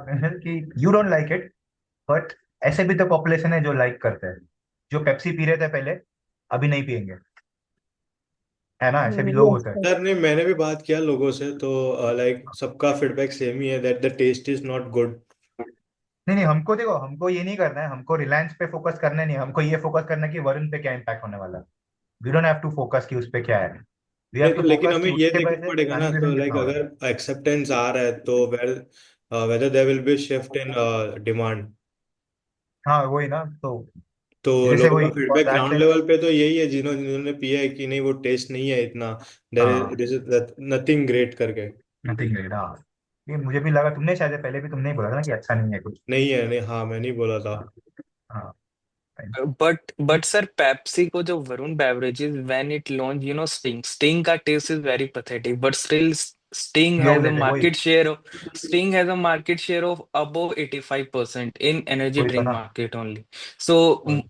है ना कि you don't like it, but ऐसे भी तो पॉपुलेशन है जो लाइक करते हैं, जो पेप्सी पी रहे थे पहले, अभी नहीं पियेंगे, है ना, ऐसे भी लोग यस होते हैं। सर। सर नहीं, मैंने भी बात किया लोगों से, तो लाइक सबका फीडबैक सेम ही है, that the taste is not good. नहीं नहीं, हमको देखो, हमको ये नहीं करना है, हमको रिलायंस पे फोकस करना नहीं, हमको ये फोकस करना है कि वरुण पे क्या इम्पैक्ट होने वाला है। We don't have to focus कि उस पे क्या है। वी हैव नहीं टू तो लेकिन फोकस हमें कि ये उसके देखना पैसे पड़ेगा ना, पानी तो बिजनेस लाइक कितना हो रहा है। अगर एक्सेप्टेंस आ रहा है तो whether there will be shift in demand. हाँ, वही ना, तो तो जैसे लोगों का वही for feedback that ground sense, level पे तो यही है, जिन्होंने पिया है कि नहीं वो टेस्ट नहीं है इतना, देर हाँ, इज नथिंग ग्रेट करके। नथिंग ग्रेट, हाँ। ये मुझे भी लगा, तुमने शायद पहले भी तुमने ही बोला था ना कि अच्छा नहीं है कुछ। नहीं है, नहीं, हाँ मैं नहीं बोला था। हाँ, But sir, Pepsi को जो Varun beverages when it launched, Sting का taste is very pathetic, but still Sting लोग has a लेते वही market share of Sting has a market share of above 85% in energy वही तो drink ना market only. So वही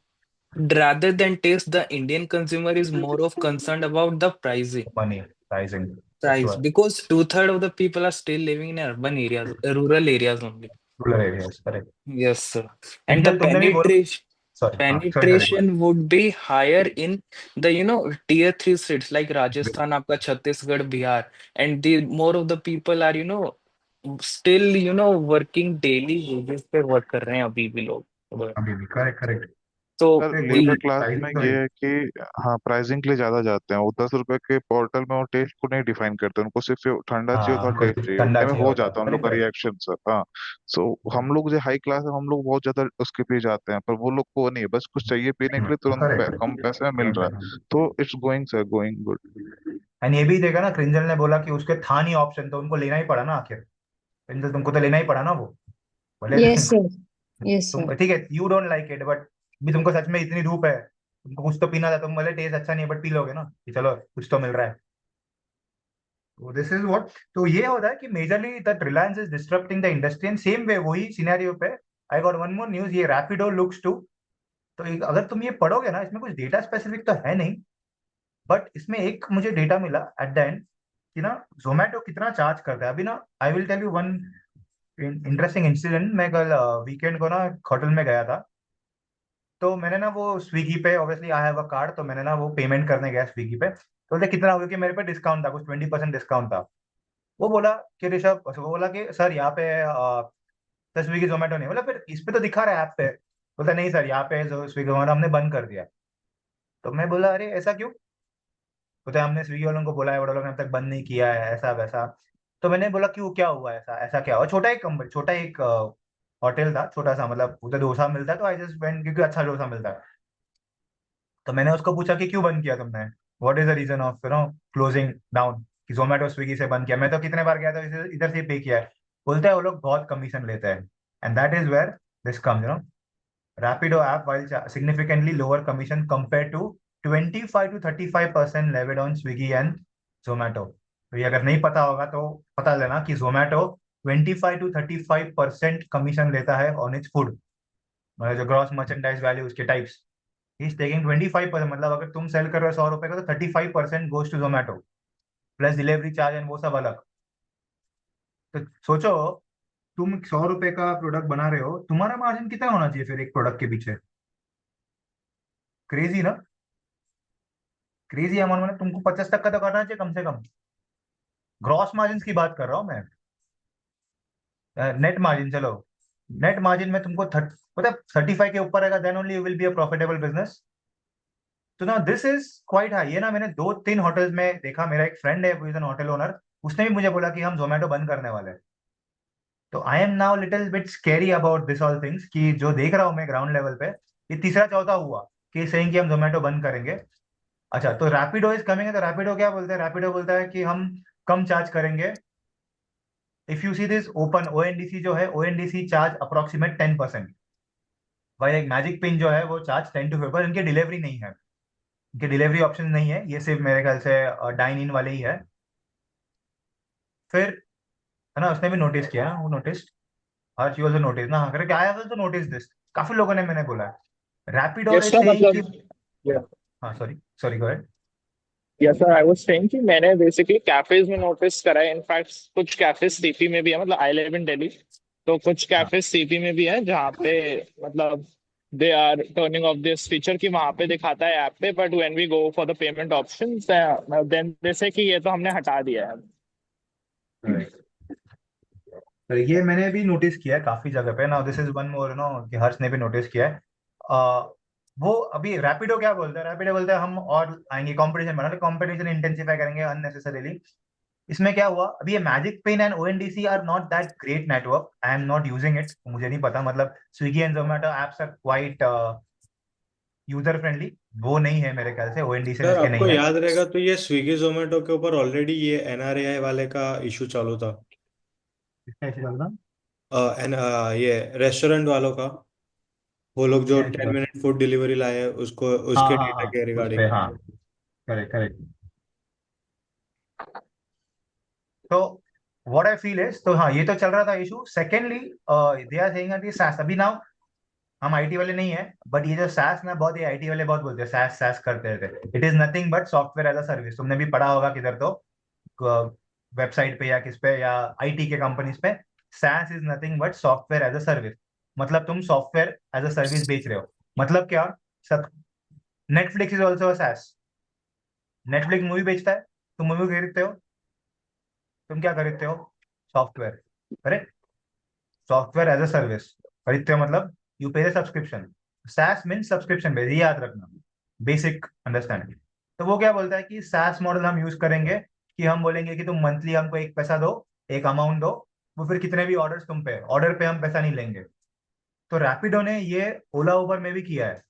rather than taste, the Indian consumer is more of concerned about the pricing. Money pricing for Price, sure because two-thirds of the people are still living in urban areas, rural areas only. Rural areas correct Yes, sir. And the क्रिंजल तुमने भी बोला penetration sorry हाँ sorry sorry penetration would be higher in the tier three states like Rajasthan, आपका Chhattisgarh, Bihar, and the more of the people are still working daily wages पे work कर रहे हैं अभी भी लोग उधर. अभी भी करेक्ट करेक्ट तो सर वही लेबर the- क्लास में प्राइसिंग तो है ये है कि हाँ प्राइसिंग के लिए ज्यादा जाते हैं वो 10 रुपए के बॉटल में वो टेस्ट को नहीं डिफाइन करते उनको सिर्फ ये ठंडा चाहिए हाँ होता उनको टेस्ट चाहिए ठंडा उतने में चाहिए हो होता है जाता है उन लोग करेक्ट का करेक्ट रिएक्शन सर हाँ. सो हम लोग जो हाई क्लास है हम लोग बहुत ज्यादा उसके पीछे जाते हैं पर वो लोग को नहीं है बस कुछ चाहिए पीने के लिए तुरंत कम पैसे में मिल रहा है तो it's going sir going good. And ये भी देखा ना क्रिंजल ने बोला कि उसके था नहीं ऑप्शन तो उनको लेना ही पड़ा ना आखिर क्रिंजल तुमको तो लेना ही पड़ा ना वो बोले Yes, sir. Yes, sir. तुम ठीक है you don't like it but भी तुमको सच में इतनी धूप है तुमको कुछ तो पीना था तुम बोले टेस्ट अच्छा नहीं है बट पी लोगे ना कि चलो कुछ तो मिल रहा है तो दिस इज व्हाट तो ये होता है कि majorly that Reliance is disrupting the industry and same way वही सिनेरियो पे I got one more news ये रैपिडो लुक्स टू तो अगर तुम ये पढ़ोगे ना इसमें कुछ डेटा स्पेसिफिक तो है नहीं बट इसमें एक मुझे डेटा मिला एट द एंड कि ना जोमेटो कितना चार्ज करता है अभी ना I will tell you one interesting incident मैं कल वीकेंड को ना होटल में गया था तो मैंने ना वो स्विगी पे obviously I have a card तो मैंने ना वो पेमेंट करने गया स्विगी पे तो बोलते कितना हो गया कि मेरे पे डिस्काउंट था कुछ 20% डिस्काउंट था वो बोला कि ऋषभ वो बोला कि सर यहाँ पे तो स्विगी जोमेटो नहीं बोला फिर इस पे तो दिखा रहा है ऐप पे बोलता नहीं सर यहाँ पे स्विगी जोमेटो हमने बंद कर दिया तो मैं बोला अरे ऐसा क्यों बोलते हमने स्विगी वालों को बोला है वो लोगों ने अब तक बंद नहीं किया है ऐसा वैसा तो मैंने बोला क्यों क्या हुआ ऐसा ऐसा क्या हुआ छोटा एक कंपनी छोटा एक होटल था छोटा सा मतलब उधर डोसा मिलता है तो आई जस्ट वेंट क्योंकि अच्छा डोसा मिलता है तो मैंने उसको पूछा कि क्यों बंद किया तुमने what is the reason of closing down कि जोमेटो स्विगी से बंद किया मैं तो कितने बार गया था इधर से पे किया है बोलते हैं वो लोग बहुत कमीशन लेते हैं and that is where this comes Rapido app while significantly lower commission compared to 25 to 35% levied on Swiggy and Zomato. तो ये अगर नहीं पता होगा तो पता लेना कि Zomato 25 to 35% कमीशन लेता है ऑन इट्स फूड मतलब जो ग्रॉस मर्चेंडाइज वैल्यू उसके टाइप्स ही इज टेकिंग 25% मतलब अगर तुम सेल कर रहे हो 100 रुपए का तो 35% goes to Zomato plus delivery charge and वो सब अलग तो सोचो तुम 100 रुपए का प्रोडक्ट बना रहे हो तुम्हारा मार्जिन कितना होना चाहिए फिर एक प्रोडक्ट के पीछे क्रेजी ना क्रेजी अमाउंट मतलब तुमको 50 तक का तो करना चाहिए कम से कम ग्रॉस मार्जिन की बात कर रहा हूँ मैं नेट मार्जिन चलो नेट मार्जिन में तुमको मतलब 35 के ऊपर रहेगा then only you will be a profitable business तो ना दिस इज क्वाइट हाई ये ना मैंने 2-3 होटल्स में देखा मेरा एक फ्रेंड है एन होटल ओनर उसने भी मुझे बोला कि हम जोमेटो बंद करने वाले हैं तो I am now little bit scary about this all things कि जो देख रहा हूँ मैं ग्राउंड लेवल पे ये तीसरा चौथा हुआ कि सेइंग कि हम जोमेटो बंद करेंगे अच्छा तो रैपिडो इज कमिंग है तो रैपिडो क्या बोलते हैं रैपिडो बोलता है कि हम कम चार्ज करेंगे if you see this open ONDC जो है ओएनडीसी चार्ज अप्रोक्सीमेट 10% भाई एक मैजिक पिन जो है वो चार्ज 10 to 15 इनकी डिलीवरी नहीं है इनके डिलीवरी ऑप्शन नहीं है ये सिर्फ मेरे ख्याल से डाइन इन वाले ही है फिर है ना उसने भी नोटिस किया वो नोटिस हर चीज ऑल्सो नोटिस ना हाँ करके I have also notice this काफी लोगों ने मैंने बोला है Rapido yes is sir saying कि मतलब या हाँ sorry sorry go ahead yes sir I was saying कि मैंने बेसिकली कैफेज में नोटिस करा है इनफैक्ट कुछ कैफेज सीपी में भी है मतलब आई लिव इन दिल्ली तो कुछ हाँ कैफेज सीपी में भी है जहाँ पे मतलब they are turning off this feature कि वहां पे दिखाता है ऐप पे but when we go for the payment option then जैसे कि ये तो हमने हटा दिया है. तो ये मैंने भी नोटिस किया है काफी जगह पे ना दिस इज वन मोर कि हर्ष ने भी नोटिस किया है वो अभी रैपिडो क्या बोलता है रैपिडो बोलता है हम और आएंगे कंपटीशन बना कंपटीशन इंटेंसिफाई करेंगे अननेसेसरीली इसमें क्या हुआ अभी ये magic pin and ONDC are not that great network I am not using it मुझे नहीं पता मतलब Swiggy and Zomato apps are quite user friendly वो नहीं है मेरे ख्याल से ओएनडीसी में सर इसके आपको नहीं है याद रहेगा तो ये स्विगी जोमेटो के ऊपर ऑलरेडी ये एनआरएआई वाले का इशू चालू था इसका ऐसे चल रहा ये रेस्टोरेंट वालों का वो लोग जो कैसे 10 मिनट फूड डिलीवरी लाए हैं उसको हाँ उसके हाँ डेटा हाँ के उस पे रिगार्डिंग। हाँ करेक्ट करेक्ट। तो व्हाट आई फील इज तो हाँ ये तो चल रहा था issue. Secondly they are saying that SaaS अभी नाउ हम आईटी वाले नहीं है बट ये जो SaaS ना बहुत ये आईटी वाले बहुत बोलते हैं SaaS SaaS करते रहते। It is nothing but software as a service. तुमने भी पढ़ा होगा किधर तो वेबसाइट पे या किस पे या आईटी के कंपनीज पे SaaS is nothing but software as a service. मतलब तुम सॉफ्टवेयर एज अ सर्विस बेच रहे हो। मतलब क्या सब Netflix is also SaaS। Netflix movie बेचता है तुम मूवी खरीदते हो तुम क्या खरीदते हो software correct. Software as a service खरीदते हो मतलब you pay subscription. SaaS mean subscription base ये याद रखना बेसिक अंडरस्टैंडिंग। तो वो क्या बोलता है कि SaaS मॉडल हम यूज करेंगे कि हम बोलेंगे कि तुम मंथली हमको एक पैसा दो एक अमाउंट दो वो फिर कितने भी ऑर्डर्स तुम पे ऑर्डर पे हम पैसा नहीं लेंगे। तो रैपिडो ने ये ओला उबर में भी किया है।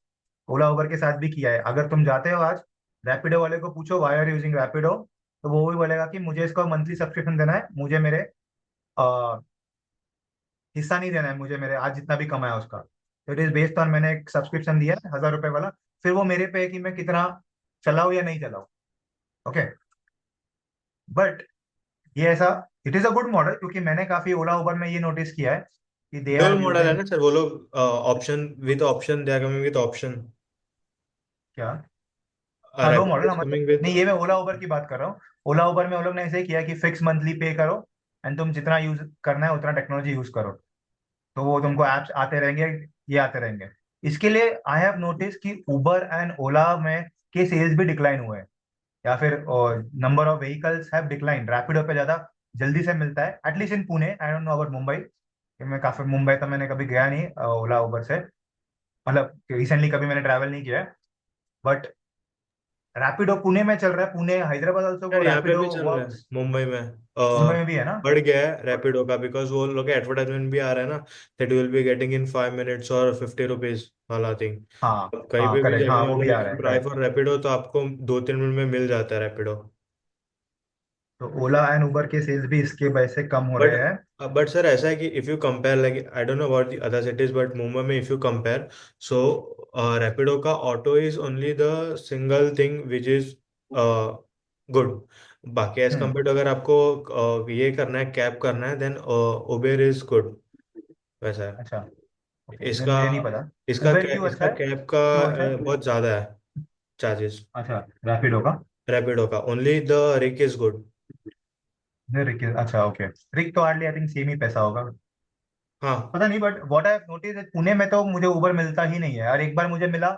ओला उबर के साथ भी किया है। अगर तुम जाते हो आज रैपिडो वाले को पूछो वाई आर यूजिंग रैपिडो तो वो भी बोलेगा कि मुझे इसका मंथली सब्सक्रिप्शन देना है मुझे मेरे हिस्सा नहीं देना है मुझे मेरे आज जितना भी कमाया उसका। तो इट इज बेस्ड ऑन मैंने एक सब्सक्रिप्शन दिया है 1,000 रुपए वाला फिर वो मेरे पे है कि मैं कितना चलाऊं या नहीं चलाऊं। ओके बट ये ऐसा it is a good model क्योंकि मैंने काफी ओला उबर में ये नोटिस किया है कि दे ड्यूअल आर मॉडल है यूजिंग ना सर, वो लोग option with option, they are coming with option. क्या। हाँ दो रैपिडो मॉडल इज ना मतलब कमिंग विद। नहीं ये मैं ओला उबर की बात कर रहा हूँ। ओला उबर में वो लोग ने ऐसे ही किया कि फिक्स मंथली पे करो एंड तुम जितना यूज करना है उतना टेक्नोलॉजी यूज करो। तो वो तुमको एप्स आते रहेंगे ये आते रहेंगे। इसके लिए आई हैव नोटिस कि उबर एंड ओला में के सेल्स भी डिक्लाइन हुए हैं या फिर number of vehicles have decline. Rapido पे ज्यादा जल्दी से मिलता है at least in Pune I don't know about Mumbai. मैं काफी मुंबई तो मैंने कभी गया नहीं ओला उबर से मतलब रिसेंटली कभी मैंने ट्रैवल नहीं किया है बट रैपिडो पुणे में चल रहा है। पुणे हैदराबाद ऑल्सो यार को यहाँ पे रैपिडो भी चल रहा है वर्क्स। मुंबई में। मुंबई में भी है ना। बढ़ गया है रैपिडो का, बिकॉज वो लोग एडवर्टाइजमेंट भी आ रहा है ना, that will be getting in 5 minutes और 50 रुपीज वाला थिंग। हाँ कहीं हाँ पे भी करेक्ट जाके हाँ वो मान लो भी आ इफ रहा यू है ट्राई करेक्ट। फॉर रैपिडो तो आपको 2-3 मिनट में मिल जाता है रैपिडो। तो ओला एंड उबर के सेल्स भी इसके वजह से कम हो बट रहे हैं। बट सर ऐसा है कि if you compare, like I don't know about the other cities but Mumbai में इफ यू कंपेयर, सो रैपिडो का auto is only the single thing which is good. बाकी एज हम्म कम्पेयर टू अगर आपको ये करना है कैब करना है, देन उबेर इज गुड। वैसा है अच्छा ओके नहीं इसका। मुझे नहीं पता। इसका उबेर क्यों अच्छा इसका है कैब का क्यों अच्छा है। बहुत ज्यादा है चार्जेस। अच्छा रैपिडो का। रैपिडो का only the Rick is good. नहीं रिक अच्छा ओके। रिक तो हार्डली आई थिंक सेम ही पैसा होगा। हाँ पता नहीं but what I notice Pune में तो मुझे उबर मिलता ही नहीं है और एक बार मुझे मिला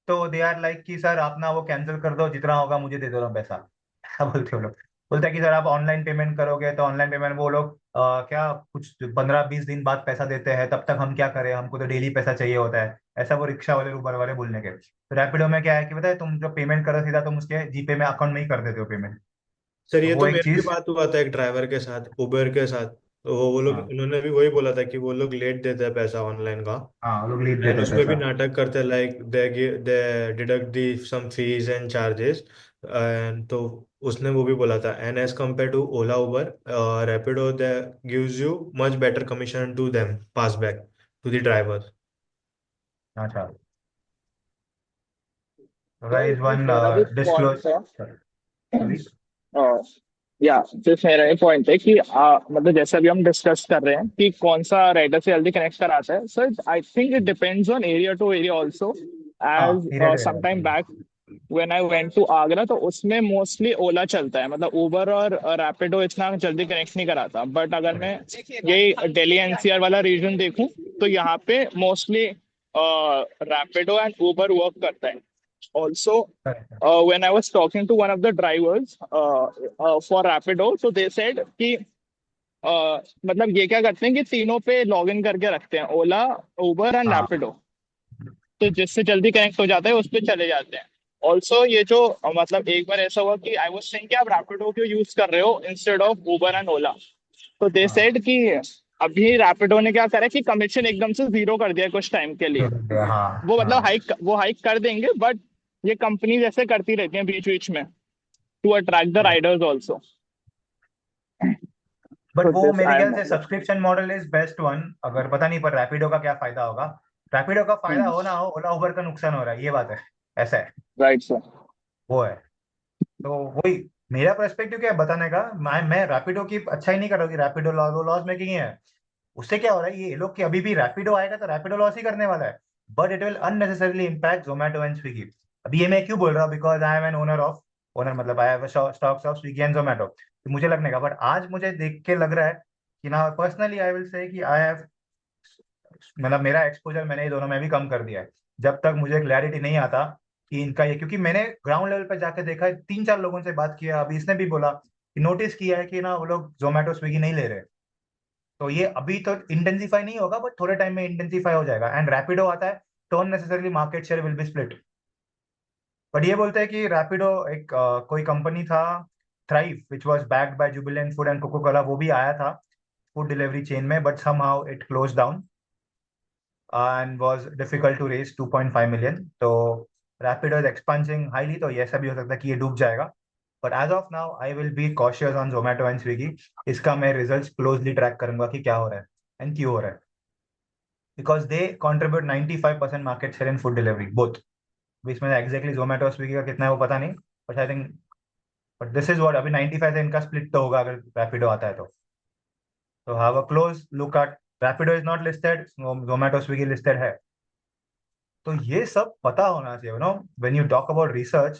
तो दे आर लाइक कि सर आप ना वो कैंसिल कर दो जितना होगा मुझे दे दो ना पैसा। ऐसा बोलते हो लोग। बोलते हैं कि सर आप ऑनलाइन पेमेंट करोगे तो ऑनलाइन पेमेंट वो लोग क्या कुछ 15-20 दिन बाद पैसा देते हैं तब तक हम क्या करें हमको तो डेली पैसा चाहिए होता है। ऐसा वो रिक्शा वाले उबर वाले बोलने के। तो रैपिडो में क्या है कि पता है तुम जो पेमेंट करो सीधा तुम उसके जीपे में अकाउंट में ही कर देते हो पेमेंट। सर, तो ये वो तो एक मेरा भी चीज। बात हुआ था एक ड्राइवर के साथ, उबर के साथ। तो वो लोग, हाँ उन्होंने भी वही बोला था कि वो लोग लेट देते हैं पैसा ऑनलाइन का। हाँ वो लोग लीड एंड देते हैं उसमें भी पैसा। नाटक करते हैं, like they deduct the some fees and charges. And तो उसने वो भी बोला था, and as compare to Ola Uber, Rapido they gives you much better commission to them, pass back to the driver. अच्छा तो गाइस सिर्फ वन मेरा भी डिस्क्लोज पॉइंट है। सॉरी। या सिर्फ मेरा ये पॉइंट है कि मतलब जैसे अभी हम डिस्कस कर रहे हैं कि कौन सा राइडर से जल्दी कनेक्ट कराता है, so I think it depends on area to area also. हाँ as period some time back when I went to Agra, तो उसमें मोस्टली ओला चलता है, मतलब उबर और रैपिडो इतना जल्दी कनेक्ट नहीं कराता। बट अगर मैं यही दिल्ली एनसीआर वाला रीजन देखूं तो यहाँ पे mostly Rapido and Uber work करता है also. When I was talking to one of the drivers for Rapido, so they said कि मतलब ये क्या करते हैं कि तीनों पे लॉग इन करके रखते हैं, ओला, उबर एंड हाँ रैपिडो। तो जिससे जल्दी कनेक्ट हो जाता है उस पर चले जाते हैं। ऑल्सो ये जो मतलब एक बार ऐसा हुआ कि आई वाज सेइंग कि आप रैपिडो क्यों यूज कर रहे हो इंस्टेड ऑफ उबर एंड ओला। तो दे हाँ सेड कि अभी रैपिडो ने क्या करा कि कमीशन एकदम से जीरो कर दिया है कुछ टाइम के लिए। हाँ वो मतलब हाँ वो हाइक कर देंगे, बट ये कंपनी ऐसे करती रहती हैं बीच बीच में to attract the riders also. But तो वो दिस मेरे आई ख्याल एम से subscription model is best one. अगर पता नहीं पर रैपिडो का क्या फायदा होगा रैपिडो का फायदा हो ना हो, ओला उबर का नुकसान हो रहा है, ये बात है, ऐसा है, राइट सर। वो है। तो वही मेरा पर्सपेक्टिव क्या है बताने का, मैं रैपिडो की अच्छा ही नहीं कर रहा हूँ कि रैपिडो लॉस मेकिंग ही है। उससे क्या हो रहा है, ये लोग की अभी भी रैपिडो आएगा तो रैपिडो लॉस ही करने वाला है, but it will unnecessarily impact Zomato and Swiggy. अभी ये मैं क्यों बोल रहा हूँ, because I am an owner मतलब I have stocks of Swiggy and Zomato, तो मुझे लगने का, बट आज मुझे देख के लग रहा है कि ना, पर्सनली आई विल से कि आई हैव, मतलब मेरा एक्सपोजर मैंने ये दोनों में भी कम कर दिया है, जब तक मुझे क्लैरिटी नहीं आता कि इनका ये, क्योंकि मैंने ग्राउंड लेवल पे जाके देखा है, 3-4 लोगों से बात किया, अभी इसने भी बोला कि नोटिस किया है कि ना वो लोग जोमेटो स्विगी नहीं ले रहे। तो ये अभी तो इंटेंसिफाई नहीं होगा, बट थोड़े टाइम में इंटेंसिफाई हो जाएगा, एंड रैपिडो आता है तो unnecessarily market share will be split. But ये बोलते हैं कि रैपिडो एक कोई कंपनी था, Thrive, which was backed by Jubilant food and Coca Cola, वो भी आया था फूड डिलीवरी चेन में, but somehow it close down and was difficult to raise 2.5 million. तो Rapido is expanding highly, तो ये ऐसा भी हो सकता है कि ये डूब जाएगा, but as of now I will be cautious on Zomato and Swiggy. इसका मैं results closely track करूंगा कि क्या हो रहा है and क्यों हो रहा है, because they contribute 95% market share in food delivery both. अभी इसमें exactly Zomato और Swiggy का कितना है वो पता नहीं, but I think, but this is what, अभी 95 से इनका split तो होगा अगर Rapido आता है तो have a close look at, Rapido is not listed, Zomato Swiggy listed है। तो ये सब पता होना चाहिए, when you talk about research,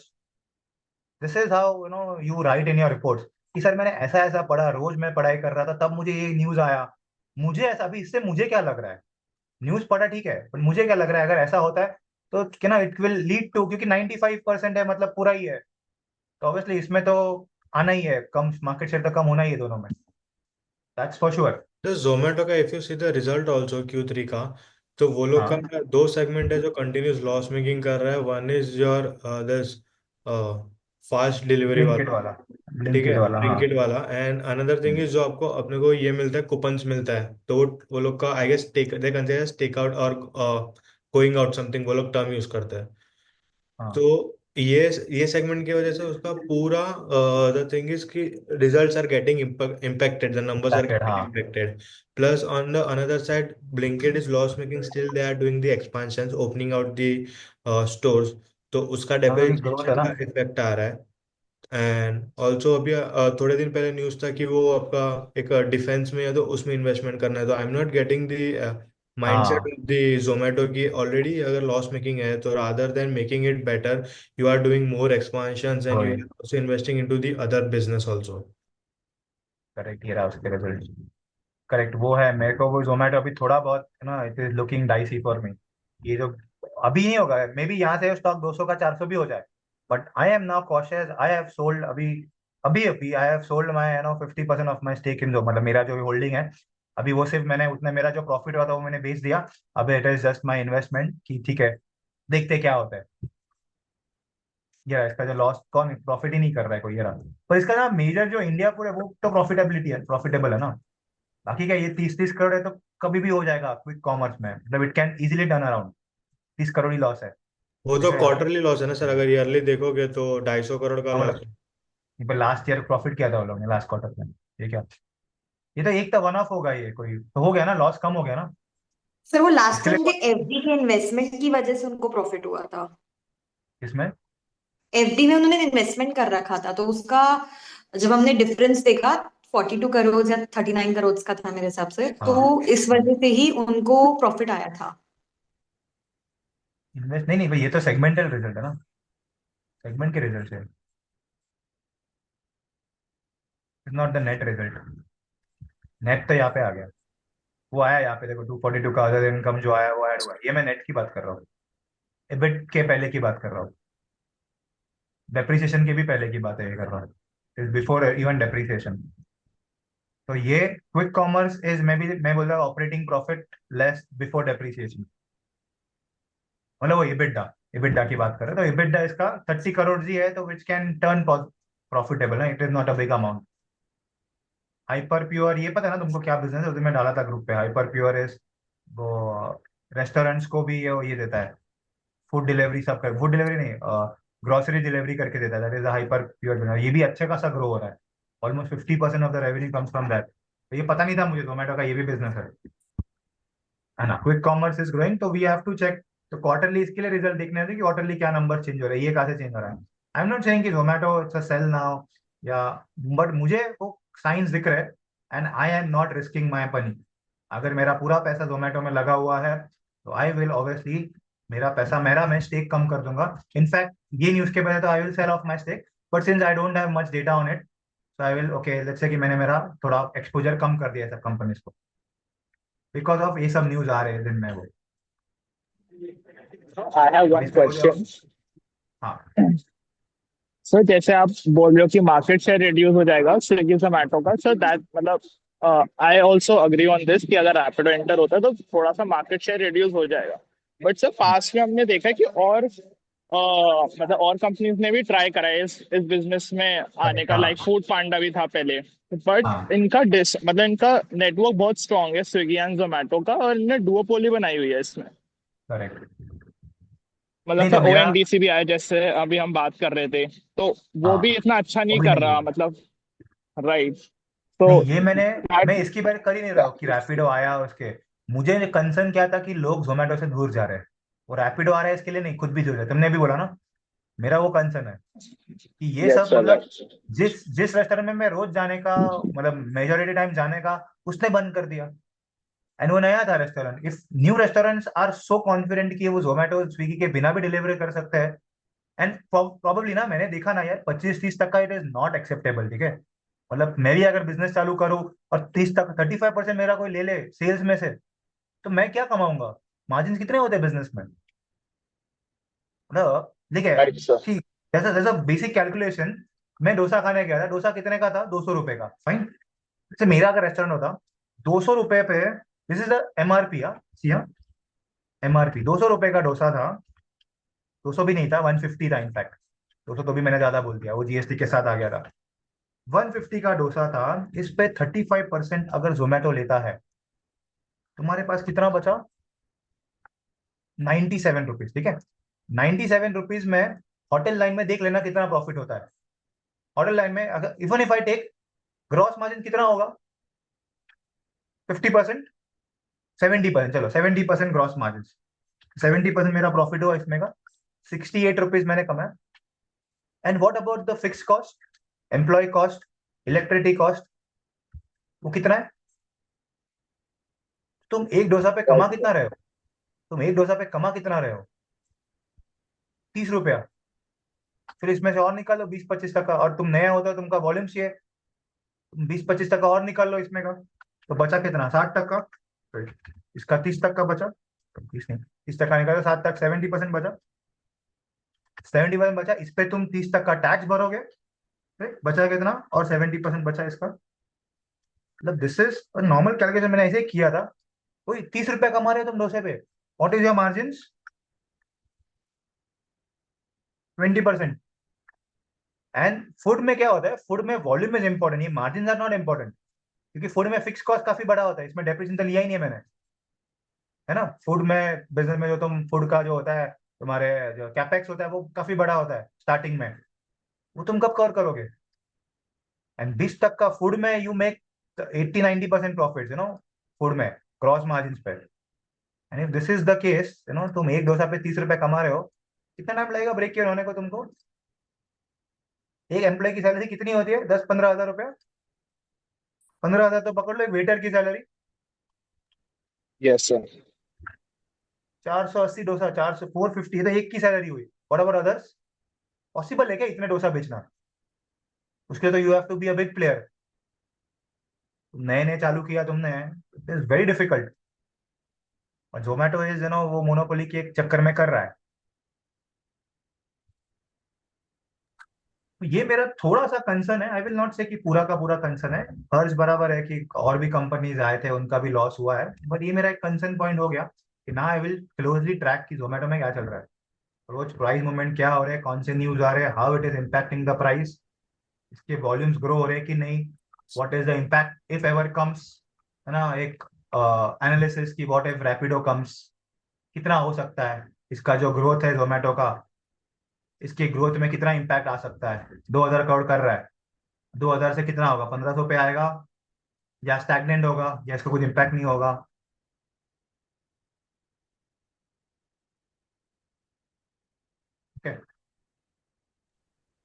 this is how you right in your reports कि सर मैंने ऐसा ऐसा पढ़ा, रोज मैं पढ़ाई कर रहा था तब मुझे ये न्यूज आया, मुझे ऐसा, अभी इससे मुझे क्या लग रहा है, न्यूज पढ़ा ठीक है, पर मुझे क्या लग रहा है अगर ऐसा होता है तो क्या ना, इट विल लीड टू, क्योंकि 95% है मतलब पूरा ही है, तो ऑब्वियसली इसमें तो आना ही है, कम मार्केट शेयर तो कम होना ही है दोनों में, दैट्स फॉर श्योर। तो जोमेटो का if you see the result also Q3 का, तो वो लोग हाँ, का दो सेगमेंट है जो कंटिन्यूस लॉस मेकिंग कर रहा है। One is your this fast delivery Blinkit वाला, वाला, ठीक ब्लिंकिट है, वाला, हाँ। ब्लिंकिट वाला। एंड अनदर थिंग इज जो आपको अपने को ये मिलता है, कूपन्स मिलता है, तो वो लोग का I guess take they consider take out और गोइंग आउट समथिंग, वो लोग टर्म यूज करते हैं। हाँ, तो ये सेगमेंट की वजह से उसका पूरा द थिंग इज कि results are getting impacted, the numbers are packet, getting हाँ, impacted। Plus on the another side Blinkit इज loss making, still they are doing the expansions, opening out the stores, तो उसका हाँ, क्योंकि growth है depreciation ना। का इफेक्ट आ रहा है। एंड ऑल्सो अभी थोड़े दिन पहले न्यूज था कि वो आपका एक डिफेंस में है तो उसमें इन्वेस्टमेंट करना है। तो I am not getting the mindset हाँ, ऑफ द जोमेटो की ऑलरेडी अगर लॉस मेकिंग है तो rather than making it better, you are doing more expansions and you वही, are also investing into the other business also. Correct, ये रहा उसके result, correct वो है, मेरे को वो जोमेटो अभी थोड़ा बहुत है ना, it is looking dicey for me, ये जो अभी नहीं होगा, मे बी यहाँ से स्टॉक 200 का 400 भी हो जाए, but I am now cautious, I have sold अभी, अभी अभी I have sold my 50% of my stake in, जो मतलब मेरा जो होल्डिंग है अभी, वो सिर्फ मैंने उतना, मेरा जो प्रॉफिट हुआ था वो मैंने बेच दिया, अब it is just my investment कि ठीक है, देखते क्या होता है। ये इसका जो लॉस, कौन प्रॉफिट ही नहीं कर रहा है कोई, ये रहा, पर इसका ना मेजर जो इंडिया पूरा वो तो प्रॉफिटेबिलिटी है, प्रॉफिटेबल है ना, बाकी का ये 30-30 करोड़ है तो कभी भी हो जाएगा क्विक कॉमर्स में, मतलब it can easily turn around, 30 crore he loss है, वो तो ठीक है। क्वार्टरली लॉस है ना सर, अगर ईयरली देखोगे तो 250 करोड़ का और लॉस है। लास्ट ईयर प्रॉफिट किया था वो लोग ने लास्ट क्वार्टर में, ठीक है, ये तो एक तो वन ऑफ होगा, ये कोई तो हो गया ना, लॉस कम हो गया ना, सर वो लास्ट इसके टाइम लिए उनके एफडी के इन्वेस्टमेंट की वजह से उनको प्रॉफिट हुआ था। इसमें, एफडी में उन्होंने इन्वेस्टमेंट कर रखा था तो उसका जब हमने डिफरेंस देखा 42 करोड़ या 39 करोड़ का था मेरे हिसाब से, तो हाँ, इस वजह से ही उनको प्रॉफिट आया था। इन्वेस्ट नहीं नहीं भाई, ये तो सेगमेंटल रिजल्ट है ना, सेगमेंट के रिजल्ट है, is not the net result, net तो यहाँ पे आ गया, वो आया यहाँ पे देखो, 242 का अदर इनकम जो आया वो ऐड हुआ, ये मैं नेट की बात कर रहा हूँ, एबिट के पहले की बात कर रहा हूँ, डेप्रिसिएशन के भी पहले की बात है ये कर रहा हूँ, बिफोर इवन डेप्रिसिएशन। तो ये क्विक कॉमर्स इज, मैं बोल रहा हूँ operating profit less before depreciation, मतलब वो इबिडा, इबिडा की बात कर रहे हैं, तो इबिडा इसका 30 करोड़ ही है, तो विच कैन टर्न प्रॉफिटेबल है, it is not a big amount. Hyper pure, ये पता है ना तुमको क्या बिजनेस है, उसमें डाला था ग्रुप पे, हाइपर प्योर इज वो रेस्टोरेंट्स को भी ये देता है, फूड डिलीवरी सब कर, फूड डिलीवरी नहीं, ग्रोसरी डिलीवरी करके देता है, that is hyper pure business, ये भी अच्छे खासा ग्रो हो रहा है, almost 50% of the revenue comes from that, तो ये पता नहीं था मुझे जोमेटो का ये भी बिजनेस है, है ना, क्विक कॉमर्स इज ग्रोइंग, तो वी हैव टू चेक। तो क्वार्टरली इसके लिए रिजल्ट देखने थे कि क्वार्टरली क्या नंबर चेंज हो रहा है, ये कहाँ से चेंज हो रहा है। आई एम नॉट सेइंग कि Zomato it's a sell now, या, बट मुझे वो साइंस दिख रहे हैं, and I am not risking my money. अगर मेरा पूरा पैसा जोमेटो में लगा हुआ है तो आई विल ऑब्वियसली, मेरा पैसा मेरा, मैं स्टेक कम कर दूंगा। इनफैक्ट ये न्यूज के बाद तो I will sell off my stake, but since I don't have much data on it, so I will, okay let's say कि मैंने मेरा थोड़ा एक्सपोजर कम कर दिया सब कंपनीज को, बिकॉज ऑफ ये सब न्यूज आ रहे हैं दिन में वो। आई हैव अब वन इस पे मुझे क्वेश्चन। हाँ, सर जैसे आप बोल रहे हो कि मार्केट शेयर रिड्यूस हो जाएगा स्विगी जोमेटो का, सर दैट मतलब I also agree on this कि अगर रैपिडो एंटर होता है तो थोड़ा सा मार्केट शेयर रिड्यूस हो जाएगा। बट सर पास्ट में हमने देखा है कि और मतलब और कंपनीज ने भी ट्राई करा है इस बिजनेस में आने करेक्ट, का, लाइक हाँ फूड पांडा भी था पहले। बट हाँ, इनका डिस मतलब इनका नेटवर्क बहुत स्ट्रांग है स्विगी एंड जोमेटो का, और इन्होंने डुओपोली बनाई हुई है इसमें। करेक्ट। मतलब नहीं सर तो मेरा, ओएनडीसी भी आया जैसे अभी हम बात कर रहे थे, तो वो हाँ भी इतना अच्छा नहीं वो भी कर नहीं रहा है। मतलब, राइट। तो नहीं, ये मैं दैट इसकी बात कर ही नहीं रहा हूँ कि रैपिडो आया उसके, मुझे कंसर्न क्या था कि लोग जोमेटो से दूर जा रहे हैं, और रैपिडो आ रहा है इसके लिए नहीं, खुद भी दूर जा रहे हैं। तुमने भी बोला ना, मेरा वो कंसर्न है कि ये यस सब सर, मतलब, जिस जिस रेस्टोरेंट में मैं रोज जाने का, मतलब मेजोरिटी टाइम जाने का, उसने बंद कर दिया। एंड वो नया था restaurant. If new restaurants are so confident कि वो जोमेटो स्विगी के बिना भी डिलीवरी कर सकते हैं, एंड प्रोबेबली ना, मैंने देखा ना यार, 25-30 तक का इट इज नॉट एक्सेप्टेबल, ठीक है। मतलब मैं भी अगर बिजनेस चालू करूँ और 30 तक 35% मेरा कोई ले ले सेल्स में से, तो मैं क्या कमाऊंगा? मार्जिन कितने होते हैं बिजनेस में? मतलब देखिए राइट सर। कि जैसा जैसा बेसिक कैलकुलेशन, मैं डोसा खाने गया था, डोसा कितने का था? 200 रुपए का, फाइन। जैसे मेरा अगर रेस्टोरेंट होता, 200 रुपए पे, दिस इज द एमआरपी, हाँ, एमआरपी 200 रुपए का डोसा था। 200 भी नहीं था, 150 था इनफैक्ट। 200 तो भी मैंने ज्यादा बोल दिया, वो जीएसटी के साथ आ गया था। 150 का डोसा था। इस पे 35% अगर जोमेटो लेता है, तुम्हारे पास कितना बचा? 97 रुपीज, ठीक है। 97 रुपीज में होटल लाइन में देख लेना कितना प्रॉफिट होता है। होटल लाइन में अगर even if I take, gross margin कितना होगा? 50%, 70%, चलो 70% ग्रॉस मार्जिन, 70% मेरा प्रॉफिट हुआ इसमें का, 68 रुपीज मैंने कमाया। And what about the fix cost, employ cost, electricity cost, वो कितना है? तुम एक डोसा पे कमा राइट कितना रहे हो? तुम एक डोसा पे कमा कितना रहे हो? 30 रुपया। फिर इसमें से और निकाल लो 20-25 टका, और तुम नया होता है, तुमका वॉल्यूम चाहिए, तुम 20-25 टका और निकाल लो इसमें का, तो बचा कितना? 60 टका। तो इसका 30 टका बचा, 30 नहीं, 30 टका निकालो, 7 तक 70% बचा। 70% बचा, इस पे तुम 30 टका टैक्स भरोगे, फिर बचा कितना? और 70% बचा इसका। मतलब दिस इज नॉर्मल कैलकुलेशन, मैंने ऐसे ही किया था। कोई 30 रुपया कमा रहे हो तुम डोसे पे, what is your margin? 20%। And food में क्या होता है, फूड में वॉल्यूम इज इंपॉर्टेंट, ये मार्जिन आर नॉट इंपॉर्टेंट, क्योंकि फूड में फिक्स कॉस्ट काफी बड़ा होता है, इसमें डेप्रिसिएशन तो लिया ही नहीं है मैंने, है ना। फूड में, बिजनेस में जो तुम फूड का जो होता है, तुम्हारे जो कैपेक्स होता है वो काफी बड़ा होता है स्टार्टिंग में, वो तुम कब कवर करोगे? एंड 20 तक का फूड में यू मेक 80-90% प्रॉफिट, फूड में क्रॉस मार्जिन पे। And if this is the case, तुम एक डोसा पे 30 रुपए कमा रहे हो, कितना टाइम लगेगा ब्रेक इवन होने को तुमको? एक एम्प्लॉय की सैलरी कितनी होती है? 10-15 हजार रुपया। 15 हजार तो पकड़ लो एक वेटर की सैलरी। Yes sir. 480 डोसा, 400, 450, तो एक की सैलरी हुई। What about others? पॉसिबल है क्या इतने डोसा बेचना? उसके लिए तो you have to be a big player. नए नए चालू किया तुमने, इट इज वेरी डिफिकल्ट। और जोमेटो इज वो मोनोपोली के एक चक्कर में कर रहा है। तो ये मेरा थोड़ा सा कंसर्न है, आई विल नॉट से कि पूरा का पूरा कंसर्न है। फर्ज बराबर है कि और भी कंपनीज आए थे, उनका भी लॉस हुआ है, बट ये मेरा एक कंसर्न पॉइंट हो गया कि ना, आई विल क्लोजली ट्रैक कि जोमेटो में क्या चल रहा है, रोज प्राइस मूवमेंट क्या हो रहे हैं, कौन से न्यूज आ रहे हैं, how it is impacting the price, इसके वॉल्यूम्स ग्रो हो रहे हैं कि नहीं, what is the impact if ever comes, है ना, एक एनालिसिस की व्हाट इफ रैपिडो कम्स, कितना हो सकता है इसका जो ग्रोथ है जोमेटो का, इसके ग्रोथ में कितना इम्पैक्ट आ सकता है। 2,000 करोड़ कर रहा है, 2,000 से कितना होगा? 1,500 पे आएगा, या स्टैग्नेंट होगा, या इसका कुछ इम्पैक्ट नहीं होगा। Okay.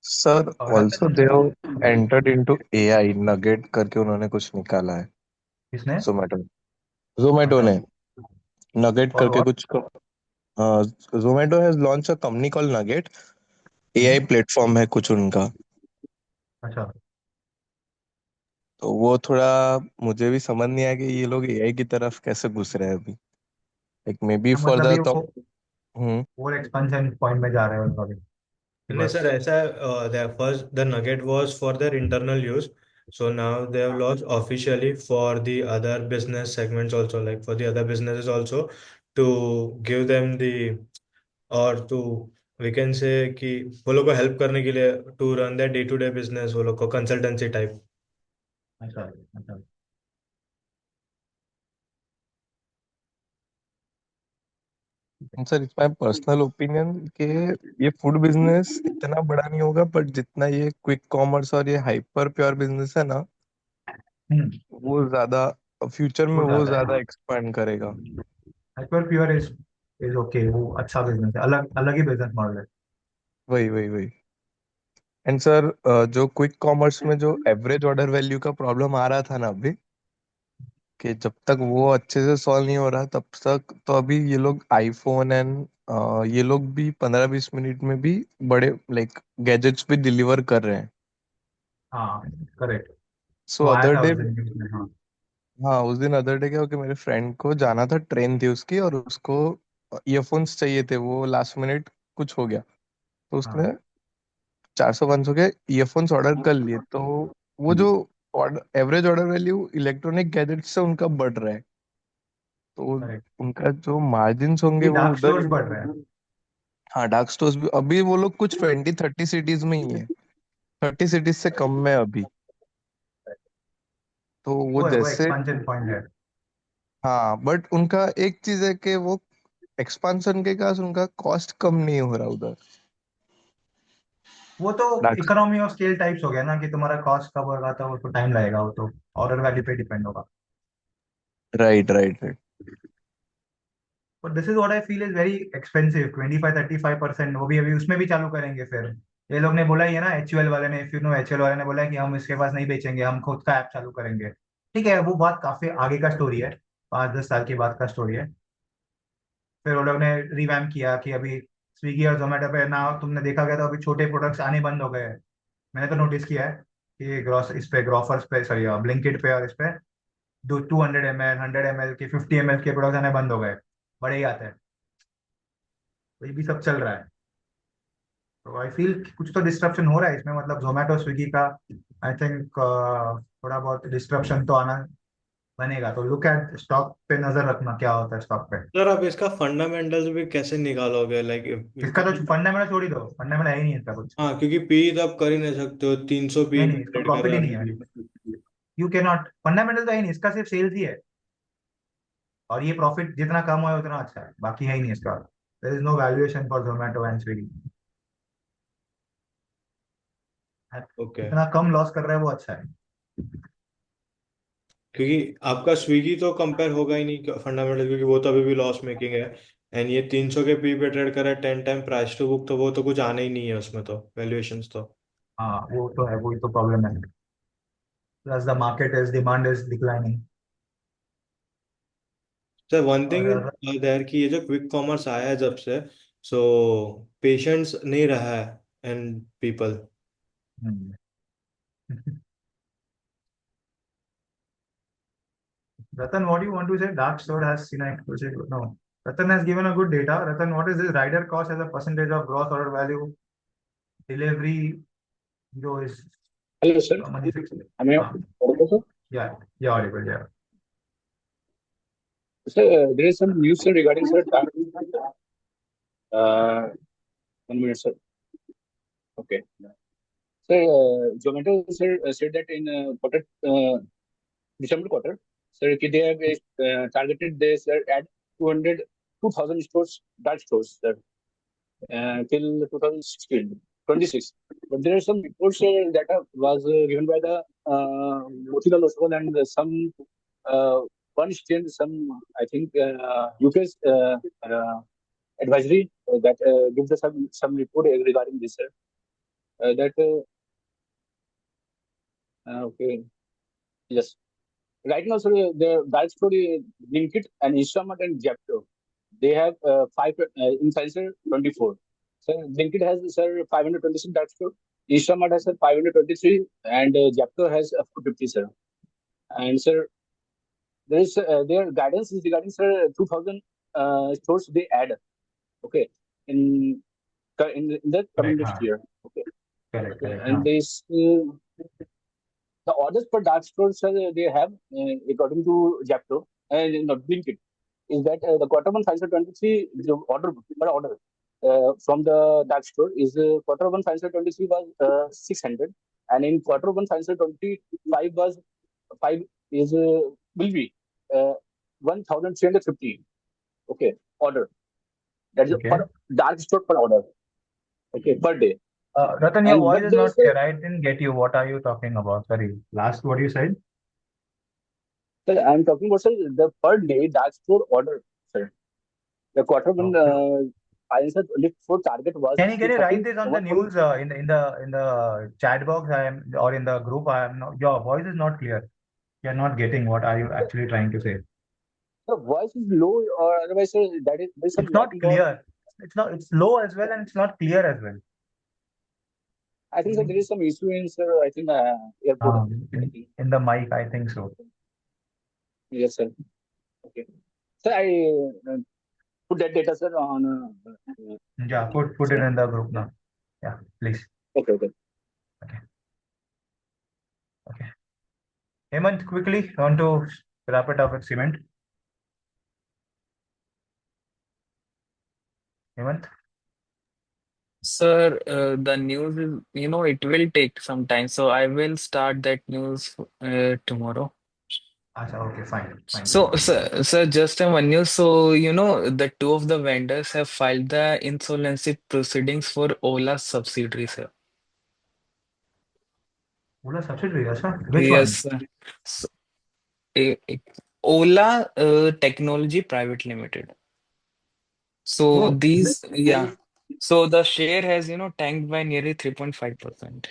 Sir also they Ratan, entered into AI nugget करके उन्होंने कुछ निकाला है किसने? जोमेटो जोमेटो अच्छा, ने नगेट और करके व्हाट? कुछ Zomato has launch a company call nugget AI hmm, platform है कुछ उनका। अच्छा। तो वो थोड़ा मुझे भी समझ नहीं आया कि ये लोग एआई की तरफ कैसे घुस रहे हैं अभी लाइक मे बी फॉर मतलब द ये टॉप। हम्म। और एक्सपेंशन पॉइंट में जा रहे हो अभी कि नहीं बस। सर, ऐसा है, first the nugget was for their internal use, so now they have launched officially for the other business segments also, like for the other businesses also, to give them the, और to we can say कि वो लोग को help करने के लिए to run that day to day business, वो लोग को कंसल्टेंसी टाइप। अच्छा, अच्छा। Sir it's my personal opinion कि ये फूड बिजनेस इतना बड़ा नहीं होगा बट जितना ये क्विक कॉमर्स और ये हाइपर प्योर बिजनेस है ना हम्म, वो ज्यादा फ्यूचर में हो वो जाता है, ज्यादा हाँ। एक्सपांड करेगा। हाइपर प्योर इज ओके, वो अच्छा बिजनेस है, अलग अलग ही बिजनेस मॉडल है। वही वही वही। एंड सर जो क्विक कॉमर्स में जो एवरेज ऑर्डर वैल्यू का प्रॉब्लम आ रहा था ना अभी कि जब तक वो अच्छे से सॉल्व नहीं हो रहा तब तक तो अभी ये लोग आईफोन एंड ये लोग भी 15-20 मिनट में भी बड़े लाइक गैजेट्स भी डिलीवर कर रहे हैं। हाँ, करेक्ट। सो वो आया अदर था डे, उस दिन न्यूज़ में, हाँ। हाँ उस दिन अदर डे क्या हो कि मेरे फ्रेंड को जाना था ट्रेन थी उसकी और उसको ईयरफोन्स चाहिए थे वो लास्ट मिनट कुछ हो गया तो हाँ, उसने 400-500 के ईयरफोन्स ऑर्डर कर लिए तो वो जो order average order value electronic gadget से उनका बढ़ रहा है तो करेक्ट। उनका जो मार्जिन्स होंगे ये वो डार्क उधर स्टोर्स ही। बढ़ रहे हैं। हाँ डार्क स्टोर्स भी अभी वो लोग कुछ 20-30 सिटीज में ही है 30 सिटीज से कम में अभी। तो वो वो जैसे एक्सपेंशन पॉइंट है। हाँ बट उनका एक चीज है कि वो एक्सपांशन के कारण उनका कॉस्ट कम नहीं हो रहा उधर। वो तो dark. Economy of scale types हो गया ना, कि तुम्हारा कॉस्ट कब होगा, तो वो तो टाइम लगेगा, वो तो ऑर्डर वैल्यू पे डिपेंड होगा। Right right right. But this is what I feel is very expensive, 25-35%, वो भी अभी उसमें भी चालू करेंगे फिर। ये लोग ने बोला ही है ना, एचयूएल वाले ने, इफ यू नो, एचयूएल वाले ने बोला है कि हम इसके पास नहीं बेचेंगे, हम खुद का ऐप चालू करेंगे। ठीक है, वो बात काफी आगे का स्टोरी है, 5-10 साल की बात का स्टोरी है। फिर वो लोग ने रिवैम्प किया कि अभी स्विगी और जोमेटो पे ना, तुमने देखा गया तो अभी छोटे प्रोडक्ट्स आने बंद हो गए हैं। मैंने तो नोटिस किया है कि ग्रॉस इस पे, ग्रोफर्स पे, सॉरी, ब्लिंकिट पे और इस पे 200 ml, 100 ml के, 50 ml के प्रोडक्ट्स आने बंद हो गए। बड़े ही आते हैं। तो ये भी सब चल रहा है। तो आई फील कुछ तो डिस्ट्रप्शन हो रहा है इसमें, मतलब जोमेटो स्विगी का। आई थिंक थोड़ा बहुत डिस्ट्रप्शन तो आना बनेगा, तो लुक एट स्टॉक पे, नजर रखना क्या होता है स्टॉक पे। सर आप इसका फंडामेंटल्स भी कैसे निकालोगे, लाइक यू इसका तो कैन। फंडामेंटल छोड़ ही दो, फंडामेंटल है ही नहीं इसका कुछ। हाँ, क्योंकि पी तो आप कर ही नहीं सकते हो, 300 पी नहीं नहीं, इसका ट्रेड कर प्रॉफिट रहा ही है नहीं है। अभी। यू कैन नॉट, फंडामेंटल तो है ही नहीं इसका, सिर्फ सेल्स ही है। और ये प्रॉफिट जितना कम हो उतना अच्छा है, बाकी है ही नहीं इसका। There is no valuation for Zomato and Swiggy. Okay. जितना कम लॉस कर रहा है वो अच्छा है। क्योंकि आपका स्विगी तो कंपेयर होगा ही नहीं फंडामेंटल, क्योंकि वो तो अभी भी लॉस मेकिंग है। एंड ये 300 के पी पे ट्रेड कर रहा है 10 टाइम प्राइस टू बुक, तो वो तो कुछ आने ही नहीं है उसमें तो वैल्यूएशंस तो। हाँ, वो तो है, वही तो प्रॉब्लम है। Plus the market is, demand is declining. Sir one thing और इज देयर कि ये जो क्विक कॉमर्स आया है जब से, सो पेशेंस नहीं रहा है and people. Hmm. Ratan, what do you want to say? Dark store has seen an exclusive. No. Ratan has given a good data. Ratan, what is this rider cost as a percentage of gross order value? Delivery zero is Hello, sir. money fixed. Am I audible, sir? Yeah, yeah, audible, yeah. Sir, there is some news, sir, regarding, sir, uh, 1 minute, sir. Okay. Sir, Zomato, sir, said that in December quarter, sir, they have targeted this, sir, at 2,000 stores, dark stores, sir, till 2016, 26. But there are some reports that was given by the Motilal Oswal and some one exchange, some, I think, UK's advisory that gives us some report regarding this, sir. Okay, yes. Right now, sir, the dark story Blinkit and Instamart and Zepto, they have five in sensor 24. So Blinkit has, sir, 526 dark store. Instamart has, sir, 523, and Zepto has 450, sir. And sir, there is their guidance is regarding, sir, 2,000 stores they add. Okay, in in the coming Correct. next year. Okay, Correct. okay, Correct. and this the orders per dark store, sir, they have according to Zepto and not Blinkit, is that the quarter one financial 23 the order per order from the dark store is quarter one financial 23 was 600, and in quarter one financial 25 was 5 is will be 1,350. Okay, order. That is Okay. per dark store per order. Okay, per day. Ratan, your And voice but is there not is a clear. I didn't get you. What are you talking about? Sorry. Last what you said? sir, I'm talking about, sir, the per day dark store order, sir. The quarter one Okay. financial 24 target was Can you write 13 this on the 1,000. news in the chat box? I am or in the group. I am not. Your voice is not clear. You're not getting what are you actually trying to say? The voice is low, or otherwise, sir, there's some It's not lagging, or clear. It's not. It's low as well, and it's not clear as well. I think that there is some issue in, sir, I think airport. I think. In the mic, I think so. Yes, sir. Okay. Sir, I put that data, sir, on. Yeah, put it in the group now. Yeah, please. Okay, okay. Okay. Hemant, quickly, want to wrap it up with cement? Hemant? Sir, the news is, it will take some time. So I will start that news tomorrow. Okay, fine. So, sir, just one news. So, the two of the vendors have filed the insolvency proceedings for Ola subsidiary, sir. Ola subsidiary, which Yes, one? sir. So, Ola Technology Private Limited. So Oh, these, yeah. So the share has, tanked by nearly 3.5%.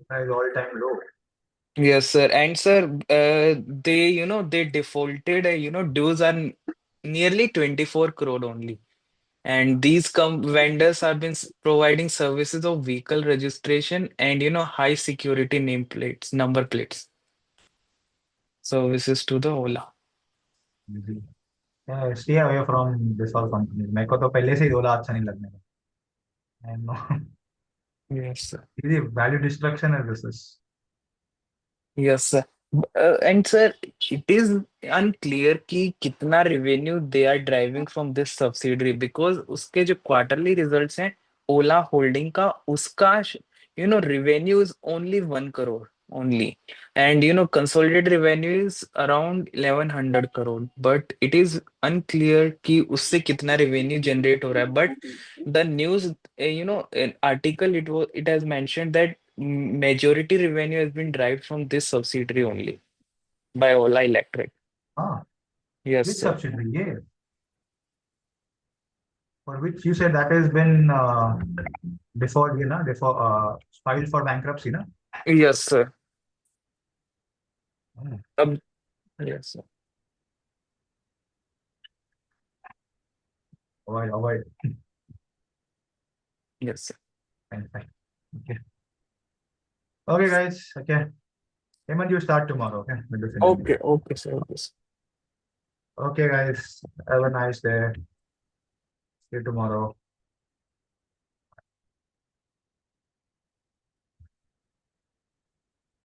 that is all-time low. Yes, sir. And sir, they defaulted, dues are nearly 24 crore only. And these vendors have been providing services of vehicle registration and, high security nameplates, number plates. Services to the Ola. Yeah, stay away from this all companies. मेरे को तो पहले से ही ओला अच्छा नहीं लगने लगा. I know. Yes, sir. The value destruction is this is. Yes, sir. And sir, it is unclear कि कितना revenue they are driving from this subsidiary because उसके जो quarterly results हैं Ola Holding का उसका revenue is only 1 crore only, and consolidated revenue is around 1100 crore, but it is unclear कि उससे कितना revenue generate हो रहा है. But the news, an article, it has mentioned that majority revenue has been derived from this subsidiary only by Ola Electric. Yes, Which sir. subsidiary? Yeah. For which you said that has been before filed for bankruptcy, na? Yes, sir. Oh. Yes, sir. Avoid. Yes, sir. Fine. Okay. Okay, guys. Okay. Hemant, you start tomorrow. Okay. With the scenario. Okay, sir. Okay, sir. Okay, guys. Have a nice day. See you tomorrow.